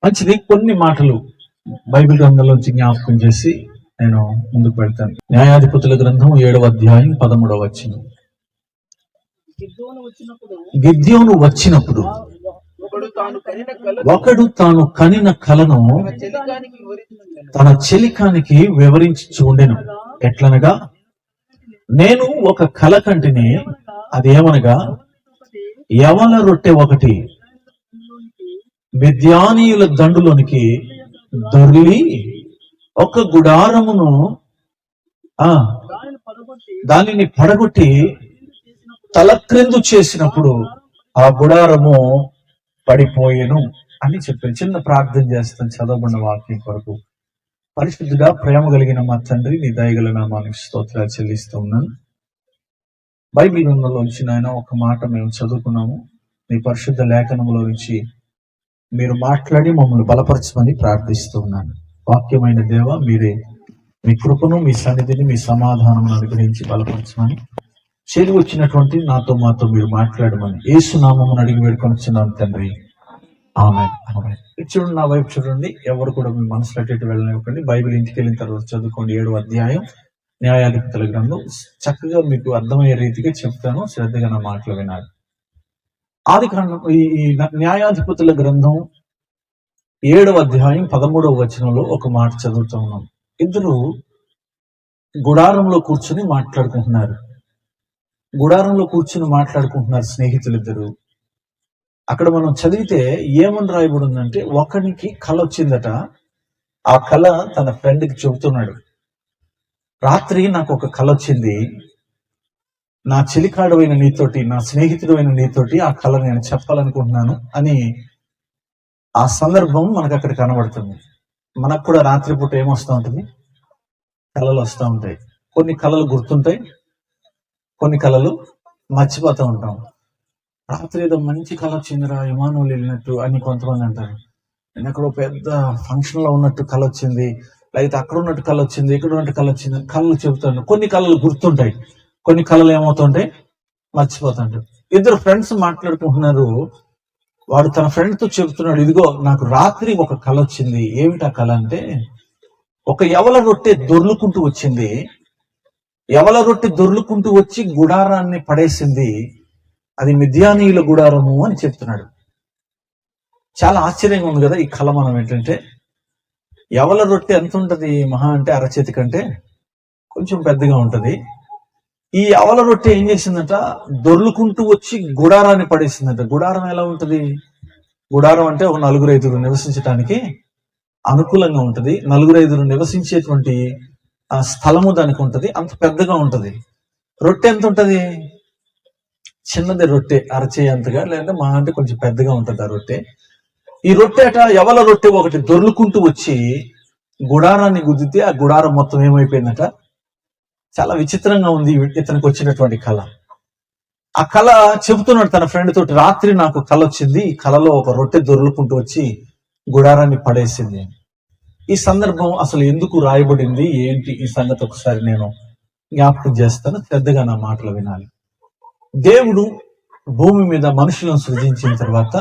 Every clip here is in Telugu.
మంచిది. కొన్ని మాటలు బైబిల్ గ్రంథంలోంచి జ్ఞాపకం చేసి నేను ముందుకు వెళ్తాను. న్యాయాధిపతుల గ్రంథం 7వ అధ్యాయం 13వ వచనం. గిద్యోను వచ్చినప్పుడు ఒకడు తాను కనిన కలను తన చెలికానికి వివరించి చూడెను. ఎట్లనగా, నేను ఒక కల కంటిని, అదేమనగా యవల రొట్టె ఒకటి మిద్యానీయుల దండులోనికి దొర్లి ఒక గుడారమును దానిని పడగొట్టి తలక్రిందు చేసినప్పుడు ఆ గుడారము పడిపోయెను అని చెప్పాను. చిన్న ప్రార్థన చేస్తాను చదవబడిన వాక్యం కొరకు. పరిశుద్ధుడా, ప్రేమ కలిగిన మా తండ్రి, నీ దయగల నామానికి స్తోత్రాలు చెల్లిస్తూ ఉన్నాను. బైబిల్ గ్రంథంలోంచి నాయన ఒక మాట మేము చదువుకున్నాము. నీ పరిశుద్ధ లేఖనంలో నుంచి మీరు మాట్లాడి మమ్మల్ని బలపరచమని ప్రార్థిస్తూ ఉన్నాను. వాక్యమైన దేవ, మీరే మీ కృపను, మీ సన్నిధిని, మీ సమాధానం అనుగ్రహించి బలపరచమని, చేరి వచ్చినటువంటి నాతో మాతో మీరు మాట్లాడమని యేసు నామమును అడిగి వేడుకొనిచున్నాను తండ్రి. ఆమేన్. ఆమేన్. చూడండి, నా వైపు చూడండి. ఎవరు కూడా మీ మనసులో అటు వెళ్ళనివ్వకండి. బైబిల్ ఇంటికి వెళ్ళిన తర్వాత చదువుకోండి. 7వ అధ్యాయం న్యాయాధిపతుల గ్రంథం. చక్కగా మీకు అర్థమయ్యే రీతిగా చెప్తాను, శ్రద్ధగా నా మాటలు వినాలి. ఆది కాండం, ఈ న్యాయాధిపతుల గ్రంథం 7వ అధ్యాయం 13వ వచనంలో ఒక మాట చదువుతూ ఉన్నాం. ఇద్దరు గుడారంలో కూర్చుని మాట్లాడుకుంటున్నారు. స్నేహితులు ఇద్దరు. అక్కడ మనం చదివితే ఏమని రాయబడి ఉందంటే, ఒకనికి కల వచ్చిందట. ఆ కల తన ఫ్రెండ్కి చెబుతున్నాడు, రాత్రి నాకు ఒక కల వచ్చింది, నా చెలికాడువైన నీతోటి, నా స్నేహితుడైన నీతోటి ఆ కళ నేను చెప్పాలనుకుంటున్నాను అని ఆ సందర్భం మనకు అక్కడ కనబడుతుంది. మనకు కూడా రాత్రిపూట ఏమొస్తూ ఉంటుంది? కళలు వస్తూ ఉంటాయి. కొన్ని కళలు గుర్తుంటాయి, కొన్ని కళలు మర్చిపోతూ ఉంటాం. రాత్రి ఏదో మంచి కళ వచ్చిందిరా, విమానంలో వెళ్ళినట్టు అని కొంతమంది అంటారు. నేను ఎక్కడో పెద్ద ఫంక్షన్ లో ఉన్నట్టు కళ వచ్చింది, లేకపోతే అక్కడ ఉన్నట్టు కళ వచ్చింది, ఇక్కడ ఉన్నట్టు కళ వచ్చింది, కళలు చెబుతాను. కొన్ని కళలు గుర్తుంటాయి, కొన్ని కళలు ఏమవుతుంటాయి? మర్చిపోతుంటాయి. ఇద్దరు ఫ్రెండ్స్ మాట్లాడుకుంటున్నారు. వాడు తన ఫ్రెండ్ తో చెబుతున్నాడు, ఇదిగో నాకు రాత్రి ఒక కళ వచ్చింది. ఏమిటా కళ అంటే, ఒక యవల రొట్టె దొర్లుకుంటూ వచ్చింది. యవల రొట్టె దొర్లుకుంటూ వచ్చి గుడారాన్ని పడేసింది. అది మిద్యానీయుల గుడారము అని చెప్తున్నాడు. చాలా ఆశ్చర్యంగా ఉంది కదా ఈ కళ. మనం ఏంటంటే, యవల రొట్టె ఎంత ఉంటది? మహా అంటే అరచేతి కంటే కొంచెం పెద్దగా ఉంటది. ఈ యవల రొట్టె ఏం చేసిందట? దొర్లుకుంటూ వచ్చి గుడారాన్ని పడేసిందట. గుడారం ఎలా ఉంటది? గుడారం అంటే ఒక 4-5 నివసించడానికి అనుకూలంగా ఉంటది. 4-5 నివసించేటువంటి ఆ స్థలము దానికి ఉంటది. అంత పెద్దగా ఉంటది. రొట్టె ఎంత ఉంటది? చిన్నది రొట్టె, అరచేయి అంతగా, లేదంటే మా అంటే కొంచెం పెద్దగా ఉంటది ఆ రొట్టె. ఈ రొట్టె అట, యవల రొట్టె ఒకటి దొర్లుకుంటూ వచ్చి గుడారాన్ని గుద్దితే ఆ గుడారం మొత్తం ఏమైపోయిందట? చాలా విచిత్రంగా ఉంది ఇతనికి వచ్చినటువంటి కళ. ఆ కళ చెబుతున్నాడు తన ఫ్రెండ్ తోటి, రాత్రి నాకు కళ వచ్చింది, ఈ కళలో ఒక రొట్టె దొర్లుకుంటూ వచ్చి గుడారాన్ని పడేసింది. ఈ సందర్భం అసలు ఎందుకు రాయబడింది, ఏంటి ఈ సంగతి ఒకసారి నేను జ్ఞాపకం చేస్తాను, శ్రద్ధగా నా మాటలు వినాలి. దేవుడు భూమి మీద మనుషులను సృజించిన తర్వాత,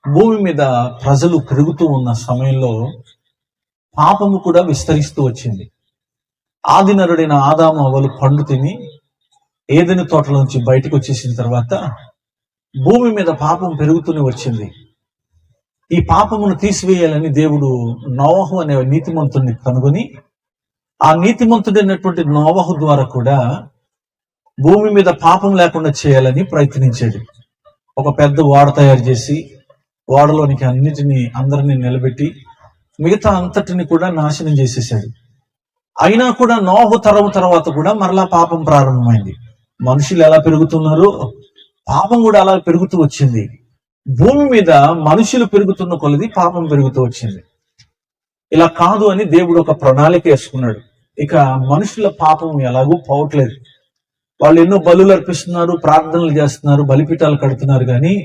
భూమి మీద ప్రజలు పెరుగుతూ ఉన్న సమయంలో పాపము కూడా విస్తరిస్తూ వచ్చింది. ఆది నరుడైన ఆదాము అవ్వలు పండు తిని ఏదెను తోటలోంచి బయటకు వచ్చేసిన తర్వాత భూమి మీద పాపం పెరుగుతూనే వచ్చింది. ఈ పాపమును తీసివేయాలని దేవుడు నోవహు అనే నీతిమంతుడిని కనుగొని, ఆ నీతిమంతుడైనటువంటి నోవహు ద్వారా కూడా భూమి మీద పాపం లేకుండా చేయాలని ప్రయత్నించాడు. ఒక పెద్ద ఓడ తయారు చేసి ఓడలోనికి అందరినీ నిలబెట్టి మిగతా అంతటిని కూడా నాశనం చేసేసాడు. అయినా కూడా నోహు తరం తర్వాత కూడా మరలా పాపం ప్రారంభమైంది. మనుషులు ఎలా పెరుగుతున్నారు, పాపం కూడా అలా పెరుగుతూ వచ్చింది. భూమి మీద మనుషులు పెరుగుతున్న కొలది పాపం పెరుగుతూ వచ్చింది. ఇలా కాదు అని దేవుడు ఒక ప్రణాళిక వేసుకున్నాడు. ఇక మనుషుల పాపం ఎలాగూ పోవట్లేదు. వాళ్ళు ఎన్నో బలులు అర్పిస్తున్నారు, ప్రార్థనలు చేస్తున్నారు, బలిపీఠాలు కడుతున్నారు, కానీ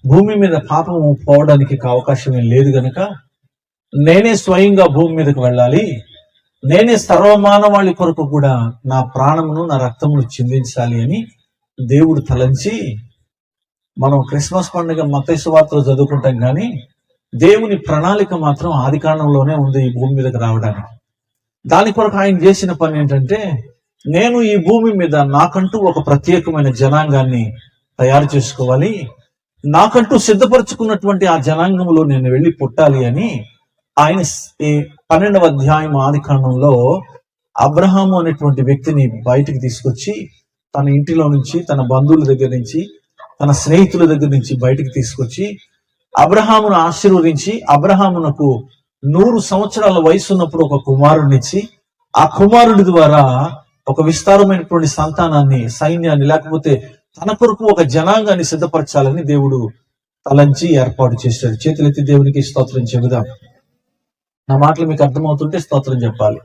భూమి మీద పాపం పోవడానికి అవకాశం ఏం లేదు గనక నేనే స్వయంగా భూమి మీదకి వెళ్ళాలి, నేనే సర్వమానవాళి కొరకు కూడా నా ప్రాణమును, నా రక్తమును చిందించాలి అని దేవుడు తలంచి, మనం క్రిస్మస్ పండుగ మత్తయి సువార్తలో చదువుకుంటాం, కానీ దేవుని ప్రణాళిక మాత్రం ఆది కాండంలోనే ఉంది ఈ భూమి మీదకి రావడానికి. దాని కొరకు ఆయన చేసిన పని ఏంటంటే, నేను ఈ భూమి మీద నాకంటూ ఒక ప్రత్యేకమైన జనాంగాన్ని తయారు చేసుకోవాలి, నాకంటూ సిద్ధపరచుకున్నటువంటి ఆ జనాంగంలో నేను వెళ్ళి పుట్టాలి అని ఆయన ఈ 12వ అధ్యాయం ఆది కాండంలో అబ్రహాము అనేటువంటి వ్యక్తిని బయటికి తీసుకొచ్చి తన ఇంటిలో నుంచి, తన బంధువుల దగ్గర నుంచి, తన స్నేహితుల దగ్గర నుంచి బయటికి తీసుకొచ్చి అబ్రహామును ఆశీర్వదించి, అబ్రహామునకు 100 సంవత్సరాల వయసు ఉన్నప్పుడు ఒక కుమారుడినిచ్చి, ఆ కుమారుడి ద్వారా ఒక విస్తారమైనటువంటి సంతానాన్ని, సైన్యాన్ని, లేకపోతే తన కొరకు ఒక జనాంగాన్ని సిద్ధపరచాలని దేవుడు తలంచి ఏర్పాటు చేశాడు. చేతులెత్తి దేవునికి స్తోత్రం చెబుదాం. నా మాటలు మీకు అర్థమవుతుంటే స్తోత్రం చెప్పాలి.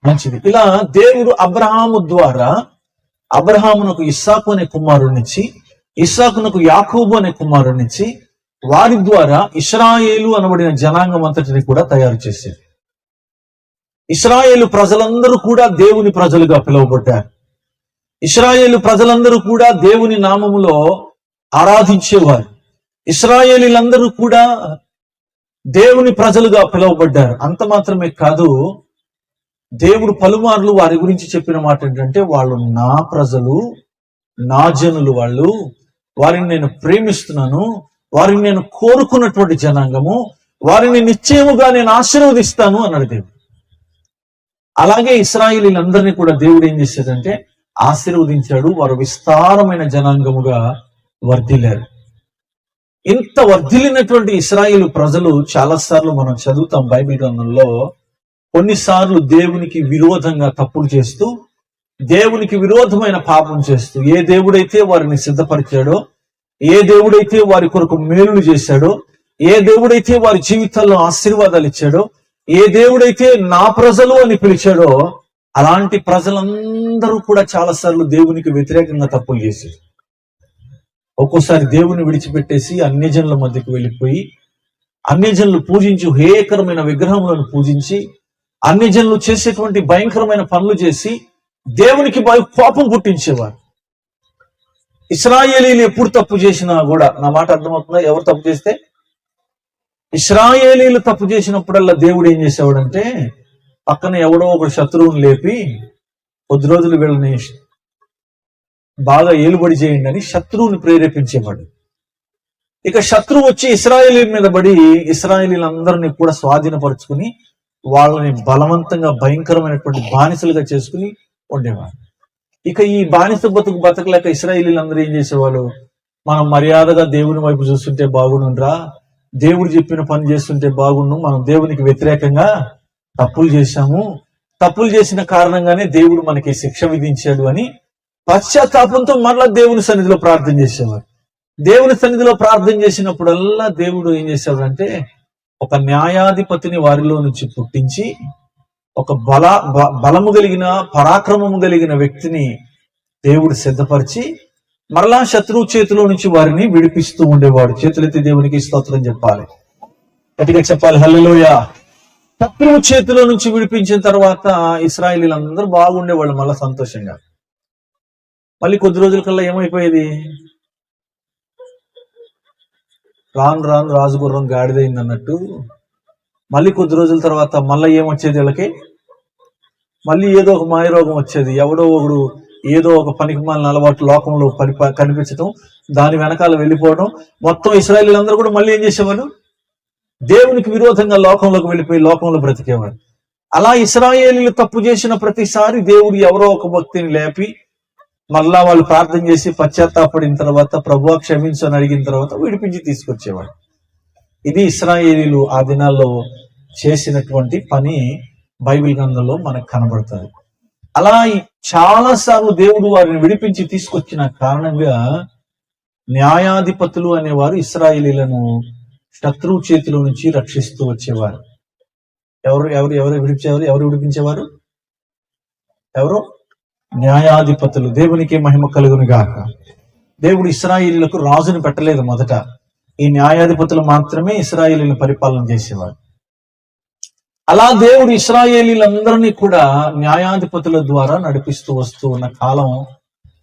మంచిది. ఇలా దేవుడు అబ్రహాము ద్వారా అబ్రహామునకు ఇస్సాకు అనే కుమారునిచ్చి, ఇస్సాకునకు యాకోబు అనే కుమారునిచ్చి, వారి ద్వారా ఇశ్రాయేలు అనబడిన జనాంగం అంతటిని కూడా తయారు చేశారు. ఇశ్రాయేలు ప్రజలందరూ కూడా దేవుని ప్రజలుగా పిలువబడ్డారు. ఇశ్రాయేలు ప్రజలందరూ కూడా దేవుని నామములో ఆరాధించేవారు. ఇశ్రాయేలీలందరూ కూడా దేవుని ప్రజలుగా పిలువబడ్డారు. అంత మాత్రమే కాదు, దేవుడు పలుమార్లు వారి గురించి చెప్పిన మాట ఏంటంటే, వాళ్ళు నా ప్రజలు, నా జనులు, వాళ్ళు, వారిని నేను ప్రేమిస్తున్నాను, వారిని నేను కోరుకున్నటువంటి జనాంగము, వారిని నిశ్చయముగా నేను ఆశీర్వదిస్తాను అన్నాడు దేవుడు. అలాగే ఇశ్రాయేలీలందరినీ కూడా దేవుడు ఏం చేశాడంటే ఆశీర్వదించాడు. వారు విస్తారమైన జనాంగముగా వర్ధిల్లారు. ఇంత వర్ధిల్లినటువంటి ఇశ్రాయేలు ప్రజలు చాలాసార్లు మనం చదువుతాం బైబిల్ గ్రంథంలో, కొన్నిసార్లు దేవునికి విరోధంగా తప్పులు చేస్తూ, దేవునికి విరోధమైన పాపం చేస్తూ, ఏ దేవుడైతే వారిని సిద్ధపరిచాడో, ఏ దేవుడైతే వారి కొరకు మేలులు చేశాడో, ఏ దేవుడైతే వారి జీవితాల్లో ఆశీర్వాదాలు ఇచ్చాడో, ఏ దేవుడైతే నా ప్రజలు అని పిలిచాడో, అలాంటి ప్రజలందరూ కూడా చాలాసార్లు దేవునికి వ్యతిరేకంగా తప్పులు చేశారు. ఒక్కోసారి దేవుని విడిచిపెట్టేసి అన్యజనుల మధ్యకు వెళ్ళిపోయి, అన్యజనులు పూజించి హేయకరమైన విగ్రహములను పూజించి, అన్యజనులు చేసేటువంటి భయంకరమైన పనులు చేసి దేవునికి కోపం పుట్టించేవారు. ఇశ్రాయేలీలు ఎప్పుడు తప్పు చేసినా కూడా, నా మాట అర్థమవుతుందా? ఎవరు తప్పు చేస్తే, ఇశ్రాయేలీలు తప్పు చేసినప్పుడల్లా దేవుడు ఏం చేసేవాడంటే, పక్కన ఎవడో ఒక శత్రువుని లేపి కొద్ది రోజులు వీళ్ళని బాగా ఏలుబడి చేయండి అని శత్రువుని ప్రేరేపించేవాడు. ఇక శత్రువు వచ్చి ఇశ్రాయేలీ మీద పడి ఇశ్రాయేలీలందరినీ కూడా స్వాధీనపరుచుకుని వాళ్ళని బలవంతంగా భయంకరమైనటువంటి బానిసలుగా చేసుకుని ఉండేవాడు. ఇక ఈ బానిస బతకలేక ఇశ్రాయేలీలందరూ ఏం చేసేవాళ్ళు, మనం మర్యాదగా దేవుని వైపు చూస్తుంటే బాగుండురా, దేవుడు చెప్పిన పని చేస్తుంటే బాగుండు, మనం దేవునికి వ్యతిరేకంగా తప్పులు చేశాము, తప్పులు చేసిన కారణంగానే దేవుడు మనకి శిక్ష విధించాడు అని పశ్చాత్తాపంతో మరలా దేవుని సన్నిధిలో ప్రార్థన చేసేవారు. దేవుని సన్నిధిలో ప్రార్థన చేసినప్పుడల్లా దేవుడు ఏం చేశాడంటే, ఒక న్యాయాధిపతిని వారిలో నుంచి పుట్టించి, ఒక బలము కలిగిన, పరాక్రమము కలిగిన వ్యక్తిని దేవుడు సిద్ధపరిచి మరలా శత్రువు చేతిలో నుంచి వారిని విడిపిస్తూ ఉండేవాడు. చేతులెత్తి దేవునికి స్తోత్రం చెప్పాలి, గట్టిగా చెప్పాలి హల్లెలూయా. శత్రువు చేతిలో నుంచి విడిపించిన తర్వాత ఇశ్రాయేలీలందరూ బాగుండేవాళ్ళు మళ్ళా సంతోషంగా. మళ్ళీ కొద్ది రోజుల కల్లా ఏమైపోయేది, రాను రాను రాజుగుర్రం గాడిదైంది అన్నట్టు మళ్ళీ కొద్ది రోజుల తర్వాత మళ్ళీ ఏమొచ్చేది, వీళ్ళకి మళ్ళీ ఏదో ఒక మాయరోగం వచ్చేది. ఎవడో ఒకడు ఏదో ఒక పనికి మాలిన అలవాటు లోకంలో కనిపించడం, దాని వెనకాల వెళ్ళిపోవడం, మొత్తం ఇశ్రాయేలీలందరూ కూడా మళ్ళీ ఏం చేసేవారు, దేవునికి విరోధంగా లోకంలోకి వెళ్ళిపోయి లోకంలో బ్రతికేవారు. అలా ఇశ్రాయేలీలు తప్పు చేసిన ప్రతిసారి దేవుడు ఎవరో ఒక భక్తిని లేపి మళ్ళా వాళ్ళు ప్రార్థన చేసి పశ్చాత్తాపడిన తర్వాత, ప్రభువా క్షమించు అని అడిగిన తర్వాత విడిపించి తీసుకొచ్చేవాడు. ఇది ఇశ్రాయేలీలు ఆ దినాల్లో చేసినటువంటి పని బైబిల్ గ్రంథంలో మనకు కనబడుతుంది. అలా చాలా సార్లు దేవుడు వారిని విడిపించి తీసుకొచ్చిన కారణంగా న్యాయాధిపతులు అనేవారు ఇశ్రాయేలీలను శత్రువు చేతిలో నుంచి రక్షిస్తూ వచ్చేవారు. ఎవరు విడిపించేవారు? ఎవరు? న్యాయాధిపతులు. దేవునికి మహిమ కలుగును గాక. దేవుడు ఇశ్రాయేలీలకు రాజుని పెట్టలేదు మొదట, ఈ న్యాయాధిపతులు మాత్రమే ఇశ్రాయేలీలను పరిపాలన చేసేవారు. అలా దేవుడు ఇశ్రాయేలీలందరినీ కూడా న్యాయాధిపతుల ద్వారా నడిపిస్తూ వస్తూ ఉన్న కాలం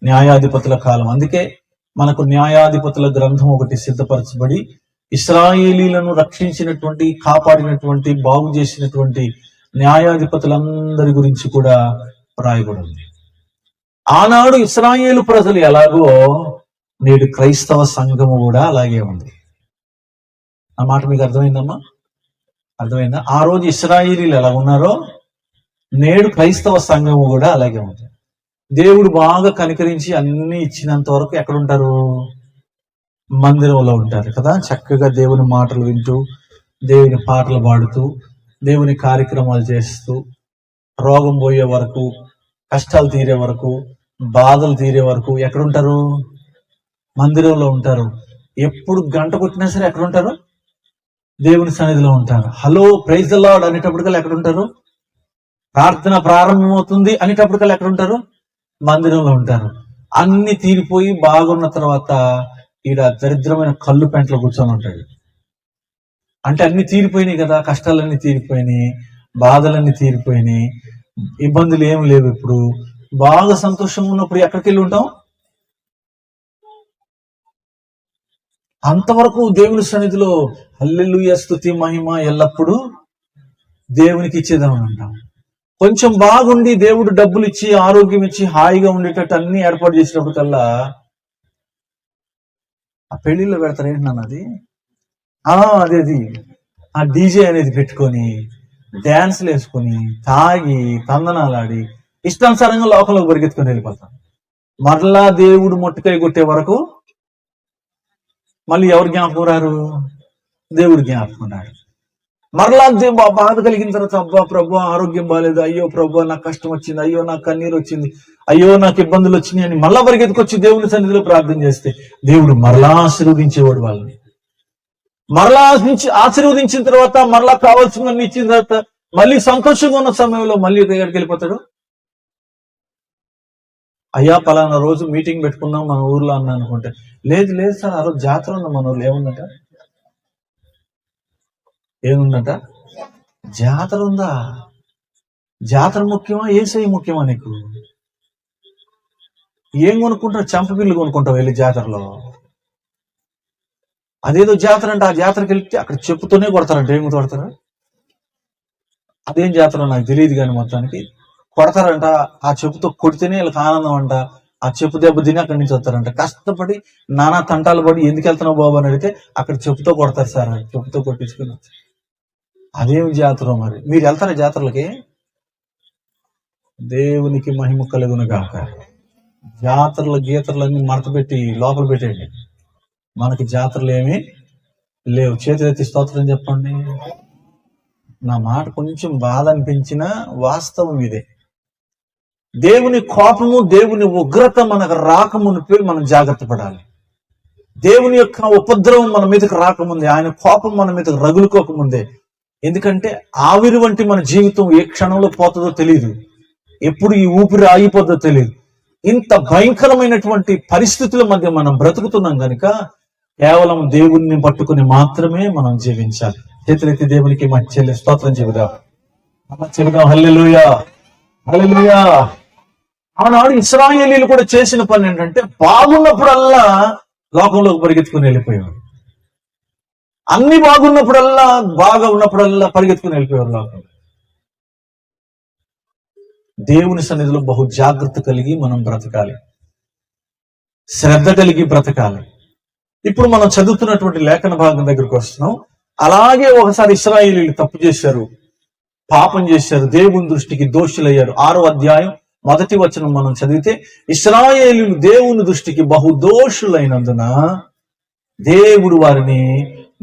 న్యాయాధిపతుల కాలం. అందుకే మనకు న్యాయాధిపతుల గ్రంథం ఒకటి సిద్ధపరచబడి ఇశ్రాయేలీలను రక్షించినటువంటి, కాపాడినటువంటి, బాగు చేసినటువంటి న్యాయాధిపతులందరి గురించి కూడా రాయబడి ఉంది. ఆనాడు ఇశ్రాయేలు ప్రజలు ఎలాగో నేడు క్రైస్తవ సంఘము కూడా అలాగే ఉంది. ఆ మాట మీకు అర్థమైందమ్మా? అర్థమైందా? ఆ రోజు ఇశ్రాయేలీలు ఎలా ఉన్నారో నేడు క్రైస్తవ సంఘము కూడా అలాగే ఉంది. దేవుడు బాగా కనికరించి అన్ని ఇచ్చినంత వరకు ఎక్కడుంటారు? మందిరంలో ఉంటారు కదా. చక్కగా దేవుని మాటలు వింటూ, దేవుని పాటలు పాడుతూ, దేవుని కార్యక్రమాలు చేస్తూ, రోగం పోయే వరకు, కష్టాలు తీరే వరకు, బాధలు తీరే వరకు ఎక్కడుంటారు? మందిరంలో ఉంటారు. ఎప్పుడు గంట కొట్టినా సరే ఎక్కడుంటారు? దేవుని సన్నిధిలో ఉంటారు. హలో ప్రైజ్ ది లార్డ్ అనేటప్పటికల్లా ఎక్కడుంటారు? ప్రార్థన ప్రారంభమవుతుంది అనేటప్పటికల్లా ఎక్కడుంటారు? మందిరంలో ఉంటారు. అన్ని తీరిపోయి బాగున్న తర్వాత ఈడ దరిద్రమైన కళ్ళు పెంటలో కూర్చొని ఉంటాడు. అంటే అన్ని తీరిపోయినాయి కదా, కష్టాలన్నీ తీరిపోయినాయి, బాధలన్నీ తీరిపోయినాయి, ఇబ్బందులు ఏం లేవు. ఇప్పుడు బాగా సంతోషంగా ఉన్నప్పుడు ఎక్కడికి వెళ్ళి ఉంటాం? అంతవరకు దేవుని సన్నిధిలో హల్లెలూయా స్తుతి మహిమ ఎల్లప్పుడూ దేవునికి ఇచ్చేదామని అంటాం. కొంచెం బాగుండి దేవుడు డబ్బులు ఇచ్చి, ఆరోగ్యం ఇచ్చి, హాయిగా ఉండేటట్టు అన్ని ఏర్పాటు చేసినప్పటికల్లా ఆ పెళ్లిలో పెడతారు. ఏంటి నాన్న అది? అదేది ఆ డీజే అనేది పెట్టుకొని డ్యాన్స్లు వేసుకొని తాగి తందనాలాడి ఇష్టానుసారంగా లోకంలోకి పరిగెత్తుకొని వెళ్ళిపోతాం. మరలా దేవుడు మొట్టుకాయ కొట్టే వరకు మళ్ళీ ఎవరు జ్ఞాపకం రారు? దేవుడు జ్ఞాపకం రాడు. మరలా బాధ కలిగిన తర్వాత అబ్బా ప్రభు ఆరోగ్యం బాగాలేదు, అయ్యో ప్రభు నాకు కష్టం వచ్చింది, అయ్యో నాకు కన్నీరు వచ్చింది, అయ్యో నాకు ఇబ్బందులు వచ్చినాయి అని మళ్ళా పరిగెత్తుకొచ్చి దేవుని సన్నిధిలో ప్రార్థన చేస్తే దేవుడు మరలా ఆశీర్వదించేవాడు వాళ్ళని. మరలా ఆశీర్వదించిన తర్వాత మరలా కావాల్సినవన్నీ ఇచ్చిన తర్వాత మళ్ళీ సంతోషంగా ఉన్న సమయంలో మళ్ళీ దగ్గరికి వెళ్ళిపోతాడు. అయ్యా పలానా రోజు మీటింగ్ పెట్టుకుందాం మన ఊర్లో అన్నా అనుకుంటే, లేదు లేదు సార్ ఆ రోజు జాతర ఉందా మన ఊర్లో. ఏముందట? జాతర ఉందా? జాతర ముఖ్యమా, యేసయ్య ముఖ్యమా నీకు? ఏం కొనుక్కుంటావు? చంపపిల్లు కొనుక్కుంటావు వెళ్ళి జాతరలో. అదేదో జాతర అంటే ఆ జాతరకి వెళ్తే అక్కడ చెప్పుతోనే కొడతారంట. ఏం కొడతారు? అదేం జాతర నాకు తెలియదు కానీ మొత్తానికి కొడతారంట. ఆ చెప్పుతో కొడితేనే వీళ్ళకి ఆనందం అంట. ఆ చెప్పు దెబ్బ తిని అక్కడి నుంచి వస్తారంట. కష్టపడి నానా తంటాలు పడి ఎందుకు వెళ్తున్నావు బాబు అని అడిగితే అక్కడ చెప్పుతో కొడతారు సార్, చెప్పుతో కొట్టించుకుని. అదేం జాతర మరి? మీరు వెళ్తారా జాతరలకి? దేవునికి మహిమ కలుగును గాక. జాతరల గీతర్లన్నీ మడత పెట్టి లోపల పెట్టేయండి. మనకి జాతరలు ఏమీ లేవు. చేతులెత్తి స్తోత్రం చెప్పండి. నా మాట కొంచెం బాధ అనిపించిన వాస్తవం ఇదే. దేవుని కోపము, దేవుని ఉగ్రత మనకు రాకమునిపై మనం జాగ్రత్త పడాలి. దేవుని యొక్క ఉపద్రవం మన మీదకి రాకముందే, ఆయన కోపం మన మీదకి రగులుకోకముందే. ఎందుకంటే ఆవిరి వంటి మన జీవితం ఏ క్షణంలో పోతుందో తెలియదు, ఎప్పుడు ఈ ఊపిరి ఆగిపోతుందో తెలియదు. ఇంత భయంకరమైనటువంటి పరిస్థితుల మధ్య మనం బ్రతుకుతున్నాం కనుక కేవలం దేవుణ్ణి పట్టుకుని మాత్రమే మనం జీవించాలి. చేతులెత్తి దేవునికి మంచి స్తోత్రం చెబుదాం. హల్లెలూయా, హల్లెలూయా. ఆనాడు ఇశ్రాయేలీలు కూడా చేసిన పని ఏంటంటే బాగున్నప్పుడల్లా లోకంలోకి పరిగెత్తుకుని వెళ్ళిపోయేవారు. అన్ని బాగున్నప్పుడల్లా, బాగా ఉన్నప్పుడల్లా పరిగెత్తుకుని వెళ్ళిపోయేవారు లోకంలో. దేవుని సన్నిధిలో బహు జాగ్రత్త కలిగి మనం బ్రతకాలి, శ్రద్ధ కలిగి బ్రతకాలి. ఇప్పుడు మనం చదువుతున్నటువంటి లేఖన భాగం దగ్గరికి వస్తున్నాం. అలాగే ఒకసారి ఇశ్రాయేలీలు తప్పు చేశారు, పాపం చేశారు, దేవుని దృష్టికి దోషులయ్యారు. 6వ అధ్యాయం 1వ వచనం మనం చదివితే, ఇశ్రాయేలీలు దేవుని దృష్టికి బహు దోషులైనందున దేవుడు వారిని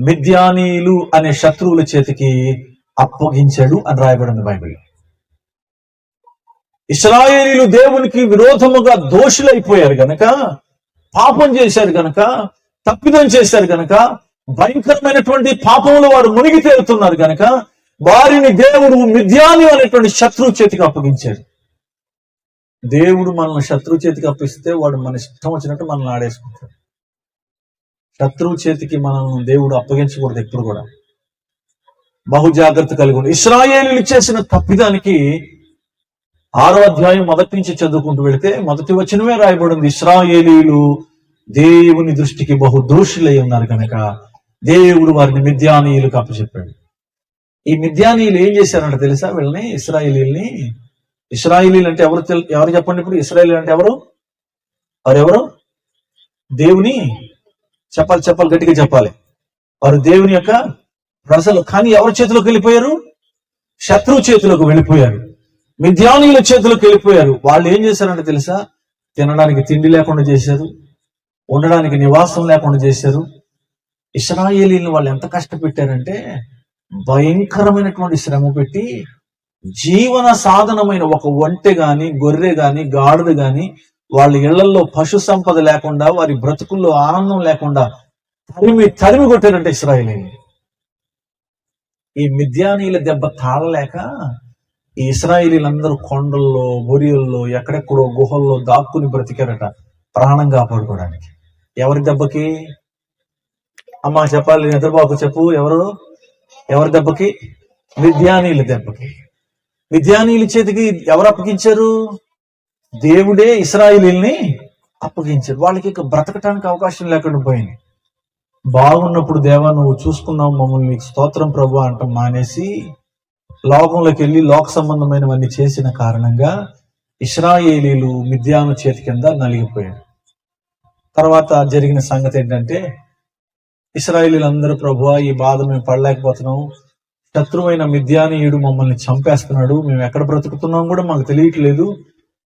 మిద్యానీయులు అనే శత్రువుల చేతికి అప్పగించాడు అని రాయబడింది బైబిల్. ఇశ్రాయేలీలు దేవునికి విరోధముగా దోషులైపోయారు గనక, పాపం చేశారు గనక, తప్పిదం చేశారు గనక, భయంకరమైనటువంటి పాపంలో వారు మునిగి తేలుతున్నారు గనక వారిని దేవుడు మిద్యాని అనేటువంటి శత్రువు చేతికి అప్పగించాడు. దేవుడు మనల్ని శత్రువు చేతికి అప్పిస్తే వాడు మన ఇష్టం వచ్చినట్టు మనల్ని ఆడేసుకుంటాడు. శత్రువు చేతికి మనల్ని దేవుడు అప్పగించకూడదు ఎప్పుడు కూడా. బహు జాగ్రత్త కలిగి ఉంది. ఇశ్రాయేలీలు చేసిన తప్పిదానికి 6వ అధ్యాయం 1 నుంచి చదువుకుంటూ వెళితే 1వ వచనమే రాయబడింది, ఇశ్రాయేలీలు దేవుని దృష్టికి బహు దోషులై ఉన్నారు కనుక దేవుడు వారిని మిద్యానీయులకు అప్పచెప్పాడు. ఈ మిద్యానీయులు ఏం చేశారంట తెలుసా? వీళ్ళని ఇశ్రాయేలీలు అంటే ఎవరు చెప్పండి ఇప్పుడు? ఇశ్రాయేలీలు అంటే వారెవరు? దేవుని చెప్పాలి, గట్టిగా చెప్పాలి. వారు దేవుని యొక్క ప్రజలు. కానీ ఎవరి చేతిలోకి వెళ్ళిపోయారు? శత్రువు చేతిలోకి వెళ్ళిపోయారు, మిద్యానీయుల చేతిలోకి వెళ్ళిపోయారు. వాళ్ళు ఏం చేశారంటే తెలుసా? తినడానికి తిండి లేకుండా చేశారు, ఉండడానికి నివాసం లేకుండా చేశారు. ఇశ్రాయేలీలను వాళ్ళు ఎంత కష్టపెట్టారంటే భయంకరమైనటువంటి శ్రమ పెట్టి జీవన సాధనమైన ఒక ఒంటె గాని, గొర్రె గాని, గాడిద గాని వాళ్ళ ఇళ్లలో పశు సంపద లేకుండా, వారి బ్రతుకుల్లో ఆనందం లేకుండా తరిమి కొట్టారంటే ఇశ్రాయేలీని. ఈ మిద్యానీయుల దెబ్బ తాళలేక ఈ ఇశ్రాయేలీలందరూ కొండల్లో, బొరియల్లో, ఎక్కడెక్కడో గుహల్లో దాక్కుని బ్రతికారట ప్రాణం కాపాడుకోవడానికి. ఎవరి దెబ్బకి? అమ్మా చెప్పాలి, నిద్రబాబు చెప్పు. ఎవరి దెబ్బకి? మిద్యానీయుల దెబ్బకి. మిద్యానీయుల చేతికి ఎవరు అప్పగించారు? దేవుడే ఇశ్రాయేలీల్ని అప్పగించారు. వాళ్ళకి ఇక బ్రతకటానికి అవకాశం లేకుండా పోయింది. బాగున్నప్పుడు దేవా నువ్వు చూసుకున్నావు మమ్మల్ని, స్తోత్రం ప్రభు అంటాం మానేసి లోకంలోకి వెళ్ళి లోక సంబంధమైనవన్నీ చేసిన కారణంగా ఇశ్రాయేలీలు మిద్యాను చేతి కింద నలిగిపోయారు. తర్వాత జరిగిన సంగతి ఏంటంటే, ఇశ్రాయేలీలందరూ ప్రభువా ఈ బాధ మేము పడలేకపోతున్నాం, శత్రువైన మిద్యానీయుడు మమ్మల్ని చంపేస్తున్నాడు, మేము ఎక్కడ బ్రతుకుతున్నాం కూడా మాకు తెలియట్లేదు,